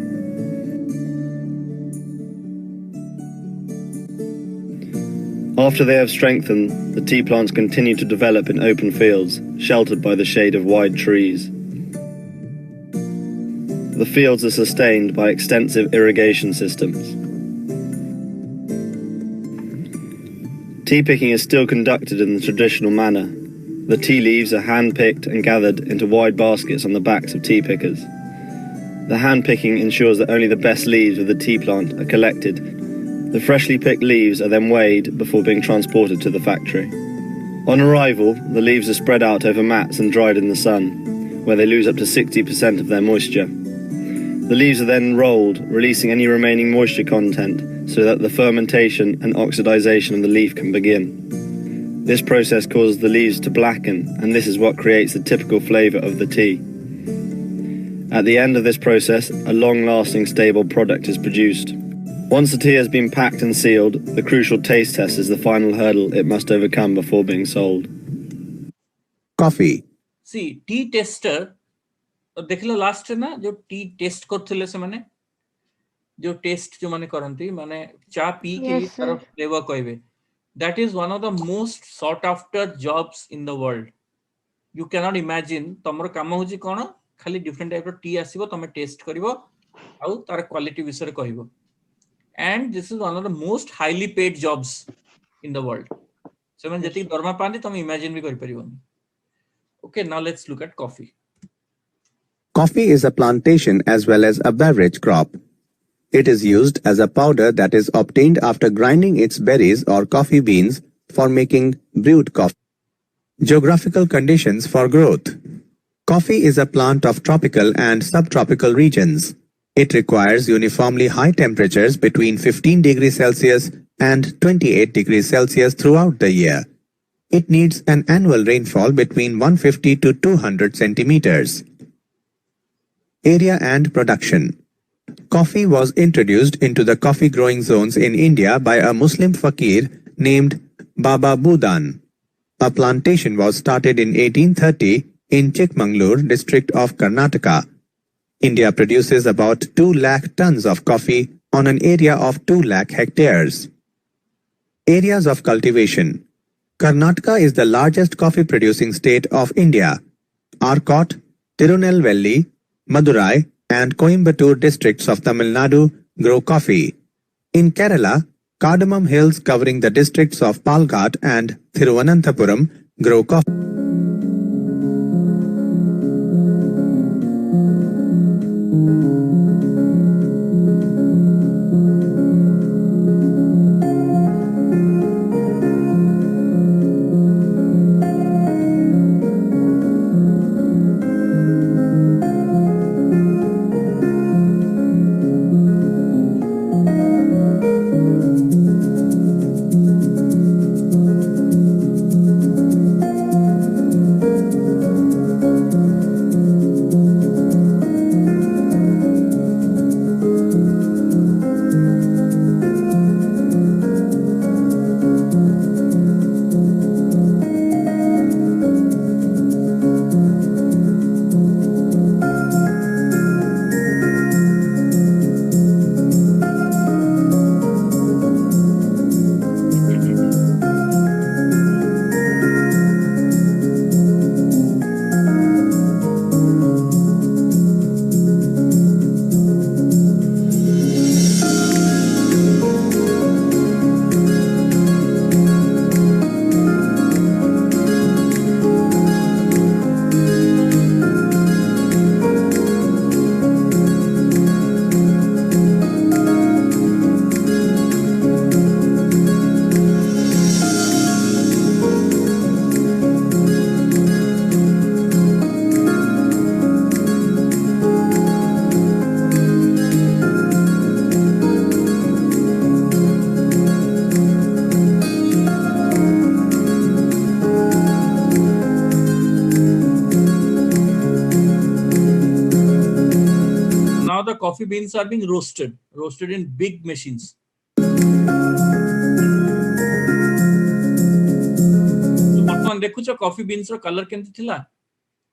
After they have strengthened, the tea plants continue to develop in open fields, sheltered by the shade of wide trees. The fields are sustained by extensive irrigation systems. Tea picking is still conducted in the traditional manner. The tea leaves are hand-picked and gathered into wide baskets on the backs of tea pickers. The hand-picking ensures that only the best leaves of the tea plant are collected. The freshly picked leaves are then weighed before being transported to the factory. On arrival, the leaves are spread out over mats and dried in the sun, where they lose up to 60% of their moisture. The leaves are then rolled, releasing any remaining moisture content so that the fermentation and oxidization of the leaf can begin. This process causes the leaves to blacken, and this is what creates the typical flavor of the tea. At the end of this process, a long-lasting stable product is produced. Once the tea has been packed and sealed, the crucial taste test is the final hurdle it must overcome before being sold. Coffee. See, tea tester, देखिलो last ना जो T test करथिले से माने जो test जो माने करंती माने चा पी के Yes, sir. तरफ फ्लेवर कहबे, that is one of the most sought after jobs in the world. You cannot imagine तमरो काम होजी कोन खाली डिफरेंट टाइप रो टी आसीबो तमे टेस्ट करिवो आउ तार क्वालिटी विषय कहबो, and this is one of the most highly paid jobs in the world. So when जति दरमा पानी तमे इमेजिन भी करि परिबोनी. Okay, now let's look at coffee. Coffee is a plantation as well as a beverage crop. It is used as a powder that is obtained after grinding its berries or coffee beans for making brewed coffee. Geographical conditions for growth. Coffee is a plant of tropical and subtropical regions. It requires uniformly high temperatures between 15 degrees Celsius and 28 degrees Celsius throughout the year. It needs an annual rainfall between 150 to 200 centimeters. Area and production. Coffee was introduced into the coffee growing zones in India by a Muslim fakir named Baba Budan. A plantation was started in 1830 in Chikmagalur district of Karnataka. India produces about 2 lakh tons of coffee on an area of 2 lakh hectares. Areas of cultivation. Karnataka is the largest coffee producing state of India. Arcot, Tirunelveli, Madurai and Coimbatore districts of Tamil Nadu grow coffee. In Kerala, Cardamom Hills covering the districts of Palghat and Thiruvananthapuram grow coffee. Coffee beans are being roasted in big machines. So ବର୍ତ୍ତମାନ ଦେଖୁଛ coffee beans ର color କେମିତି ଥିଲା?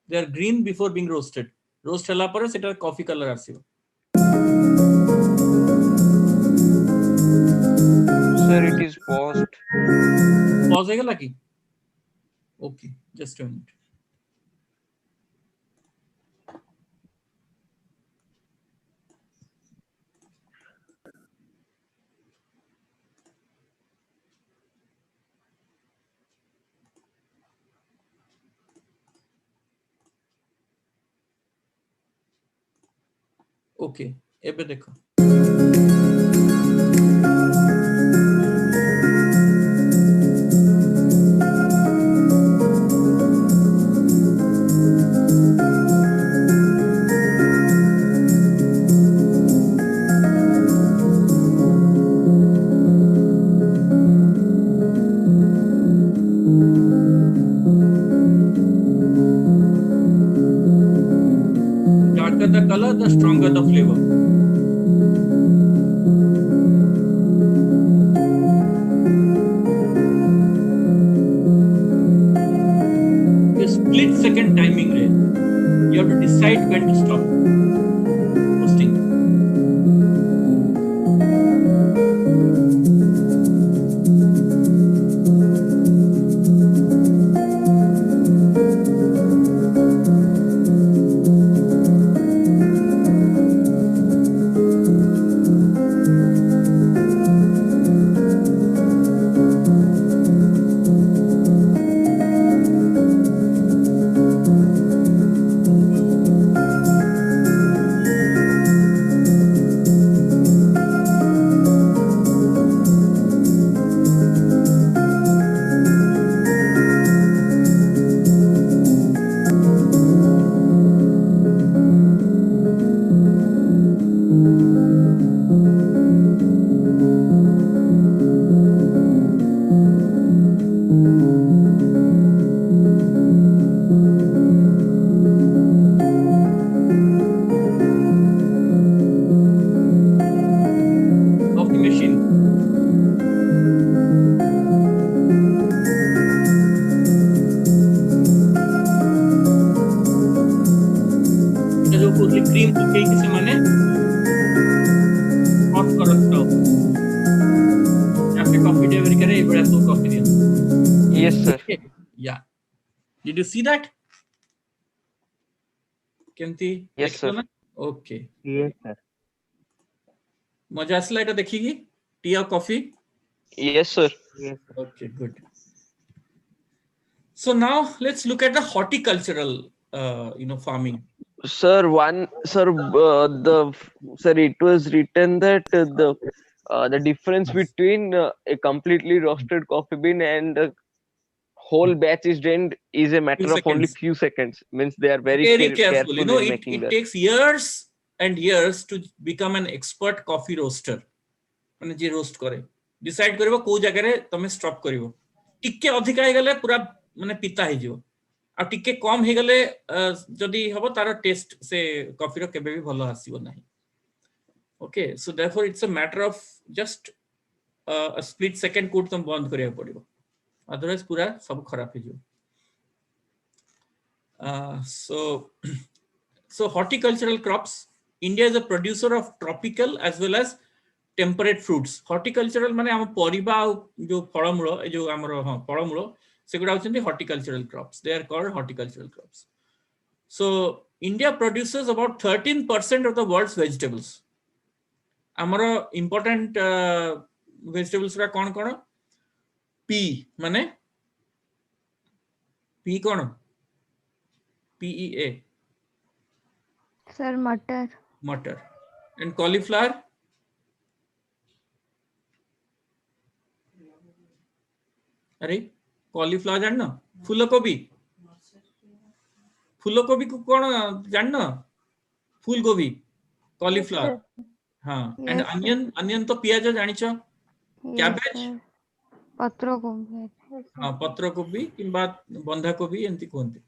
They are green before being roasted. Roast ହେଲା ପରେ ସେଟା coffee color ଆସିବ. Sir, sir, it is paused. Pause होएगा lucky? Okay, just a minute. Okay, ଏବେ ଦେଖ। Darker the color, the stronger the flavor. A split second timing range. You have to decide when to stop roasting. Coffee machine. এটা जो पूरी cream पकेई से माने hot करत आपके कॉफी डेलिवरी करे बड़ा तो कॉफी दिया। Yes, sir. Yeah. Did you see that? केमती Yes, sir. Okay. Yes, sir. मजा आसला এটা देखिगी टी और coffee? Yes, sir. Yes, sir. Okay, good. So now let's look at the horticultural farming. Sir, it was written that the difference between a completely roasted coffee bean and a whole batch is drained is a matter of only seconds. few seconds. Means they are very, Careful. You know, in it making that. takes years and years to become an expert coffee roaster. মানে যে roast করে decide করিব কোন জায়গায় তুমি stop করিব টিকে অধিক হই গলে পুরা মানে পিতা হইଯିବ আর টিকে কম হই গলে যদি হবো তার টেস্ট সে কফির কেবে भी ভালো আসিব নাই okay so therefore it's a matter of just a split second code तुम बंद करिया पड़िबो अदरवाइज पूरा सब खराब होଯିବ so horticultural crops India is a producer of tropical as well as temperate fruits horticultural माने हम परिबा जो फळमूल ए जो हमर फळमूल सेगुडा होचंती horticultural crops they are called horticultural crops so India produces about 13% of the world's vegetables हमर important vegetables रा कोन कोन P माने P कोन PEA Sir, मटर and cauliflower अरे कॉलीफ्लावर जानना फूलकोबी को कौन जानना फूलकोबी कॉलीफ्लावर हाँ एंड Yes, अनियन तो पियाज जानिछो कैबेज पत्रकोबी हाँ पत्रकोबी किंबा बंधाकोबी एंती कोंती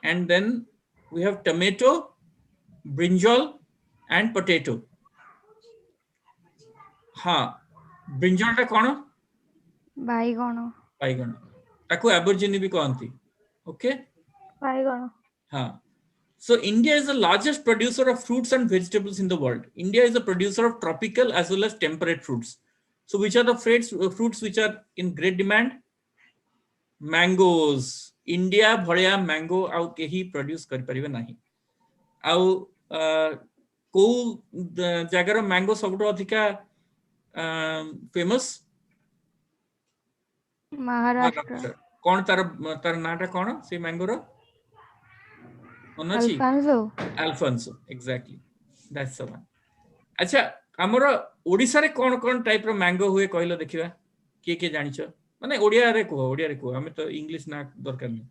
and then we have tomato brinjal and potato हाँ ब्रिंजल टा कौन बाइगण ताको एबोर्जिनी भी कहती ओके बाइगण हाँ so India is the largest producer of fruits and vegetables in the world India is a producer of tropical as well as temperate fruits So which are the fruits which are in great demand? Mangoes. India भलिया mango आउ केही produce कर परिबे नाही. आउ को जगार mango सबुठ अधिका famous? Maharashtra कौन तार तार नाटा कौन से मैंगोर? Alphonso Alfonso, exactly. That's the one. अच्छा हमर ओडिसा रे कौन टाइप रो मैंगो हुए कहलो देखिबा के जानिछ माने ओडिया रे को हमें तो इंग्लिश ना दरकार नहीं.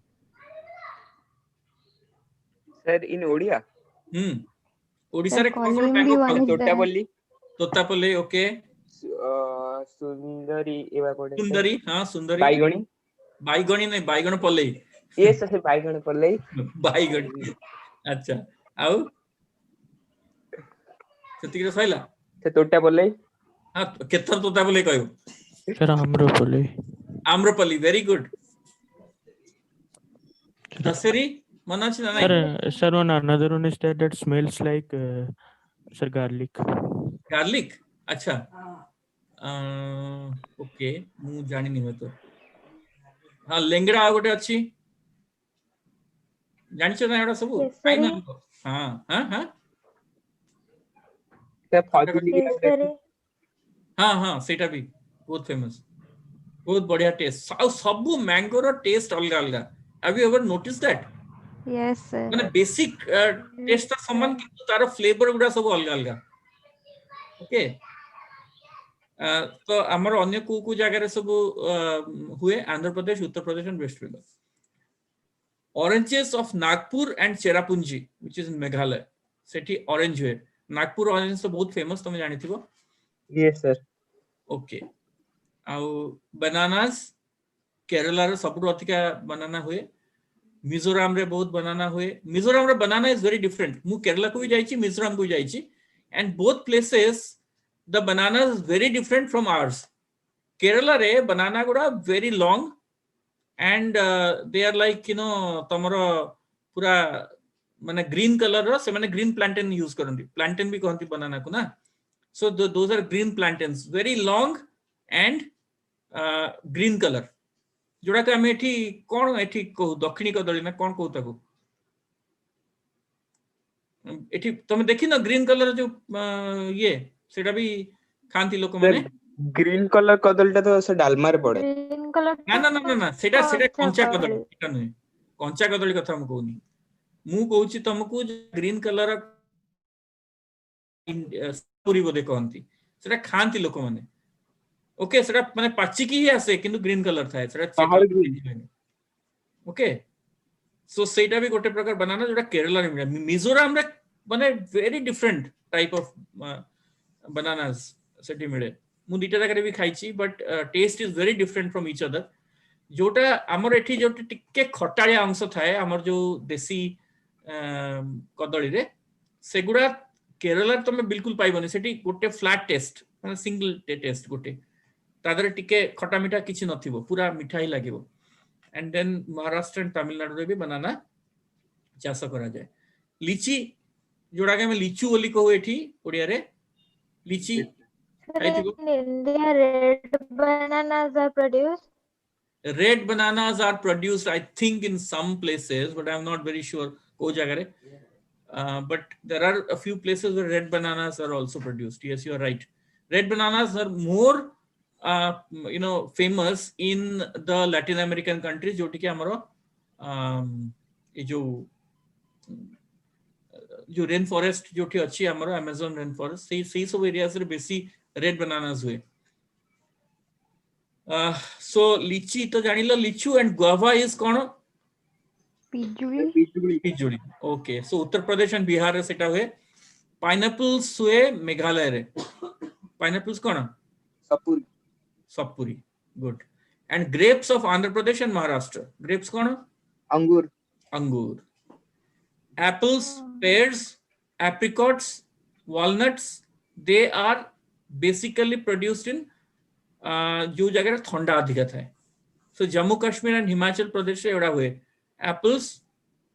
Sir, in Odia, ओडिसा रे कौन Collimbi mango one is there. Totapalli, Totapalli okay Sundari, एवा कोडे. सुंदरी हां सुंदरी Baigani. बाईगणी नहीं बाईगण पल्ली Yes, sir, Baigani Pallai. बाईगणी अच्छा आउ सेतिक रे सइला Sir, Totapalli. हां केथर तोतापल्ली कहयो Sir, Amrapali. Amrapali very good. दसरी मन अछि ना नहीं Sir, one another one is that smells like sir garlic. Garlic अच्छा ओके मु जानि नि तो हां लेंगड़ा आ गोटे अछि जानिछ ना एडा सब केसरी। हां हां हां Sir, Fajuli. केसरी हां हां सेटा भी बहुत फेमस बहुत बढ़िया टेस्ट सब मैंगो रो टेस्ट अलग अलग. Have you ever notice that yes sir माने बेसिक टेस्ट तो समान किंतु तार फ्लेवर गुडा सब अलग अलग. ओके तो हमर अन्य को जगह रे सब हुए Andhra Pradesh Uttar Pradesh and West Bengal. Oranges of Nagpur and Cherrapunji which is in Meghalaya सेठी ऑरेंज हुए. नागपुर ऑरेंज तो बहुत फेमस तुम जानिथिबो. Yes, sir. ओके आउ बनानास केरला रे सबुठ अधिका बनाना हुए. मिजोरम रे बहुत बनाना हुए. मिजोरम रे बनाना इज वेरी डिफरेंट. मु केरला को भी जाईची मिजोरम को भी जाईची and both places the banana is very different from ours. Kerala रे बनाना गुडा very long and they are like you know तमरो पूरा माने ग्रीन कलर रो से माने ग्रीन प्लांटेन यूज करंती. प्लांटेन भी कहंती बनाना को ना. So those are green plantains, very long and green color. जोड़ा का हमें एठी कौन एठी को दक्षिणी कदली ना कौन कहता को एठी तुम देखी ना ग्रीन कलर जो ये सेटा भी खांती लोक माने. Green color कदलटा तो सर डालमा रे पड़े. ग्रीन कलर ना सेटा कंचा कदली एटा नहीं कंचा कदली कथा हम कहूनी. मु कहूची तुमको ग्रीन कलर पूरी बोधे कहती सेटा खांती लोक माने. ओके सेटा माने पाचिकी ही आसे किंतु ग्रीन कलर थाए सेटा. ओके सो सेटा भी गोटे प्रकार बनाना जोटा केरला रे मिले. मिजोरम रे माने very different type of bananas सेटी मिले. मु दीटा जगह भी खाइची but taste is very different from each other. जोटा हमर एठी जोटी टिके खटाळिया अंश थाए हमर जो देसी कदली रे सेगुडा केरला तुम बिल्कुल पाइबनी. सेठी गोटे फ्लैट टेस्ट माने सिंगल टेस्ट गोटे तादरे टिके खटा मिठा किछि नथिबो पूरा मिठा ही लागिबो. And then Maharashtra and Tamil Nadu रे भी बनाना चाष करा जाए. लीची जोड़ा के में लीचू बोली कहू एठी ओडिया रे लीची खाइथिबो. India red bananas are produced. Red bananas are produced I think in some places but I am not very sure ko jagah re. But there are a few places where red bananas are also produced. Yes, you are right. Red bananas are more famous in the Latin American countries जो कि हमारा ये जो rain forest जो कि अच्छी हमारा Amazon rain forest सही सब एरियाज रे बेसी रेड बनानास हुए. सो लीची तो जानी लो लीचू एंड गुआवा इज कौन पिजुली. Okay so Uttar Pradesh and Bihar रे सेटा हुए. पाइनएप्पल्स हुए मेघालय रे. पाइनएप्पल्स कौन सपुरी good. And grapes of Andhra Pradesh and Maharashtra. Grapes कौन अंगूर. Apples, pears, apricots, walnuts, they are basically produced in जो जगह ठंडा अधिक था. So जम्मू कश्मीर एंड हिमाचल प्रदेश से एड़ा हुए apples,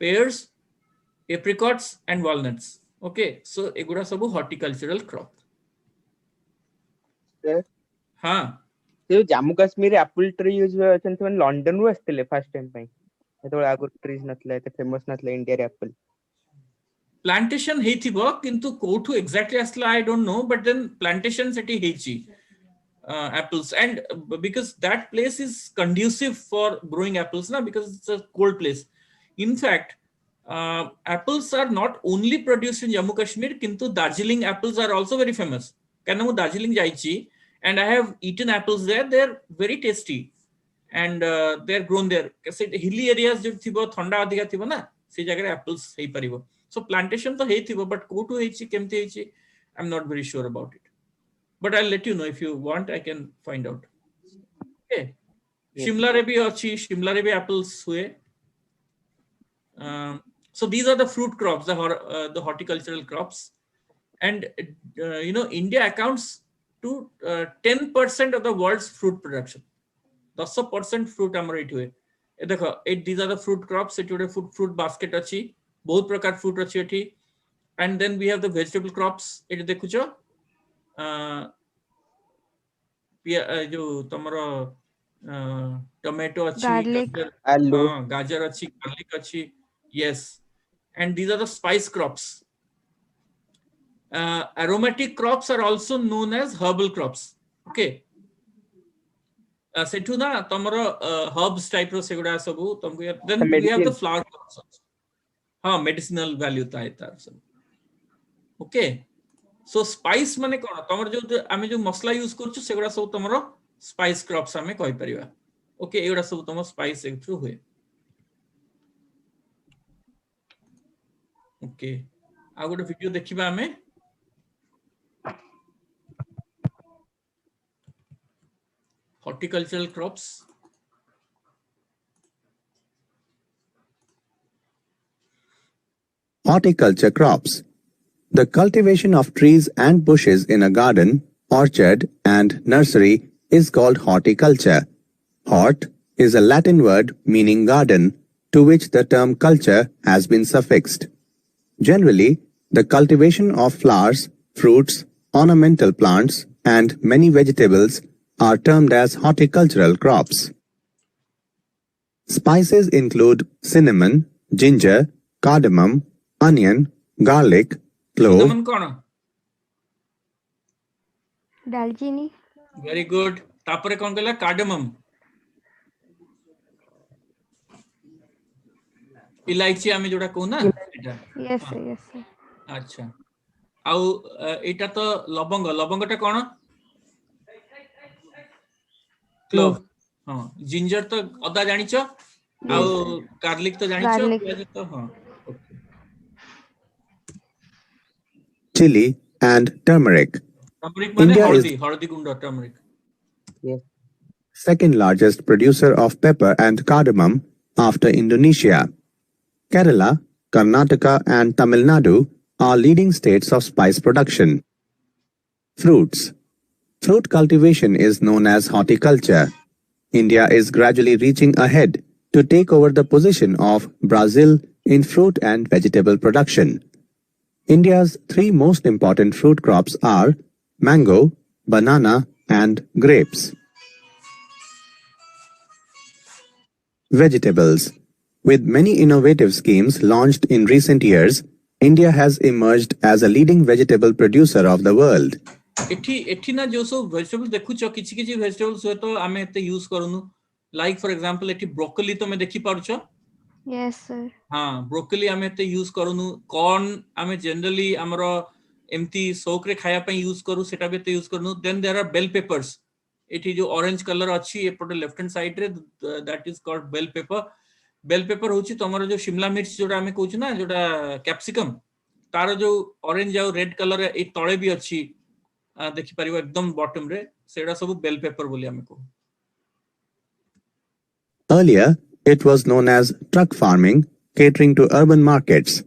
pears, apricots and walnuts. Okay, so एगुड़ा सब horticultural crop. हाँ ସେ ଯୋଉ ଜାମ୍ମୁ କାଶ୍ମୀରରେ ଆପଲ ଟ୍ରି ୟୁଜ ଅଛନ୍ତି ସେମାନେ ଲଣ୍ଡନରୁ ଆସିଥିଲେ ଫାର୍ଷ୍ଟ ଟାଇମ ପାଇଁ ଯେତେବେଳେ ଆଗରୁ ଟ୍ରିଜ ନଥିଲା ଏତେ ଫେମସ ନଥିଲା ଇଣ୍ଡିଆରେ ଆପଲ ପ୍ଲାଣ୍ଟେସନ ହେଇଥିବ କିନ୍ତୁ କୋଉଠୁ ଏକ୍ସାକ୍ଟଲି ଆସିଲା I don't know but then plantation ସେଠି ହେଇଛି apples and because that place is conducive for growing apples na because it's a cold place in fact apples are not only produced in Jammu Kashmir kintu Darjeeling apples are also very famous kana mu Darjeeling jaichi and I have eaten apples there they're very tasty and they're grown there hilly areas jo thibo thanda adhika thibo na se jaga re apples hei paribo so plantation to hei thibo but kotu heichi kemti heichi I'm not very sure about it but I'll let you know if you want I can find out okay Shimla re bhi achi Shimla re bhi apples hue so these are the fruit crops the horticultural crops and India accounts to 10% of the world's fruit production 10% fruit amar it hue e dekho these are the fruit crops it would fruit basket achi bahut prakar fruit achi ethi and then we have the vegetable crops it dekhucho जो तमरो tomato अच्छी Garlic. गाजर अच्छी garlic अच्छी yes and these are the spice crops aromatic crops are also known as herbal crops okay Sethu ना तमरो herbs type रो सेगुडा सबु तुमको then we have the flower crops also हाँ medicinal value था इतार सब okay so spice माने कोन तमर जो आमे जो मसला यूज करछु सेगुडा सब तमरो स्पाइस क्रॉप्स आमे कहि परिबा ओके एगुडा सब तमरो स्पाइस थ्रू हुए ओके आ गोटे वीडियो देखिबा आमे horticultural crops Horticulture crops. The cultivation of trees and bushes in a garden, orchard, and nursery is called horticulture. Hort is a Latin word meaning garden, to which the term culture has been suffixed. Generally, the cultivation of flowers, fruits, ornamental plants, and many vegetables are termed as horticultural crops. Spices include cinnamon, ginger, cardamom, onion, garlic, clove. cinnamon cone Daljini. very good तापरे कोन कहला cardamom इलायची आमे जोडा को ना एटा Yes, sir. Yes, sir. अच्छा आउ एटा तो लवंग लवंगटा कोन क्लोव हां जिंजर तो अदा जानिचो आउ गार्लिक तो जानिचो Garlic. प्याज तो हां Chili and turmeric. turmeric माने India is हल्दी गुंड turmeric second largest producer of pepper and cardamom after Indonesia. Kerala, Karnataka, and Tamil Nadu are leading states of spice production. Fruits. Fruit cultivation is known as horticulture. India is gradually reaching ahead to take over the position of Brazil in fruit and vegetable production. India's three most important fruit crops are mango, banana, and grapes. Vegetables. With many innovative schemes launched in recent years, India has emerged as a leading vegetable producer of the world. एठी ना जो सो vegetable देखुचो किछि किछि vegetables होय तो आमे एते use करनु लाइक फॉर एग्जांपल एठी ब्रोकोली तो मैं देखि पारुचो Yes, sir. हाँ ब्रोकोली आमे एते यूज करनु कॉर्न आमे जनरली हमरो एमती सोक रे खाया पे यूज करू सेटा भी एते यूज करनु then there are bell peppers एठी जो ऑरेंज कलर अछि एपटे लेफ्ट हैंड साइड रे that is called bell pepper होची तमरो जो शिमला मिर्च जोडा आमे कहू ना जोडा कैप्सिकम तार जो ऑरेंज आ रेड कलर ए तळे भी अछि देखि परिबो एकदम बॉटम रे सेडा सब बेल पेपर बोली आमे को Earlier, it was known as truck farming, catering to urban markets.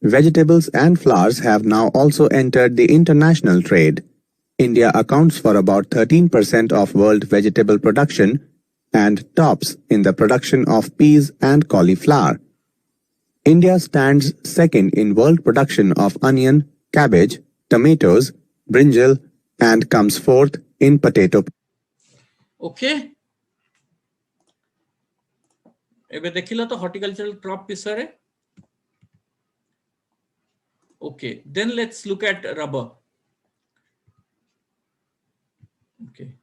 Vegetables and flowers have now also entered the international trade. India accounts for about 13% of world vegetable production and tops in the production of peas and cauliflower. India stands second in world production of onion, cabbage, tomatoes, brinjal, and comes fourth in potato. Okay. एबे देखिला तो horticultural crop विषय. Okay, then let's look at rubber. Okay.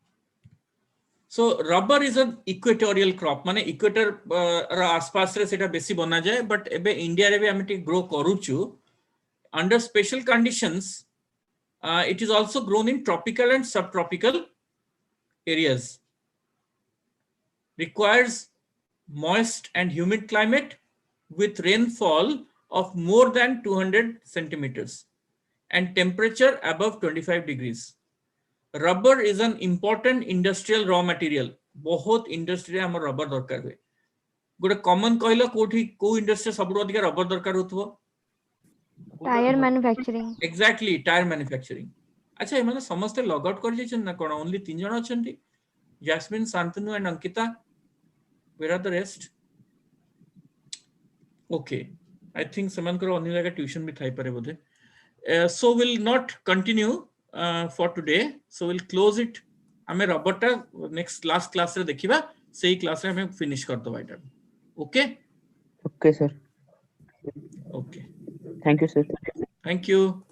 So rubber is an equatorial crop. माने equator रा आसपास रे सेटा बेसी बना जाए, but एबे इंडिया रे भी हमें T grow करूचु. Under special conditions, it is also grown in tropical and subtropical areas. Requires moist and humid climate with rainfall of more than 200 centimeters and temperature above 25 degrees. Rubber is an important industrial raw material. बहुत industry हमर rubber दरकार हुए. गोटे common कहला कोठी को industry सबरो अधिक rubber दरकार होतबो? Tyre manufacturing. Exactly, tyre manufacturing. अच्छा ए माने समस्त लॉग आउट कर जेछन ना कोन ओनली 3 जण अछंती. Jasmine, Shantanu and Ankita. Where are the rest? Okay, I think someone करो अन्य लगा ट्यूशन भी थाई परे बोधे. So we'll not continue for today. So we'll close it. हमें रबर टा next last class रे देखिबा. सही क्लास रे हमें फिनिश कर दो भाईटा. Okay? Okay, sir. Okay. Thank you, sir. Thank you.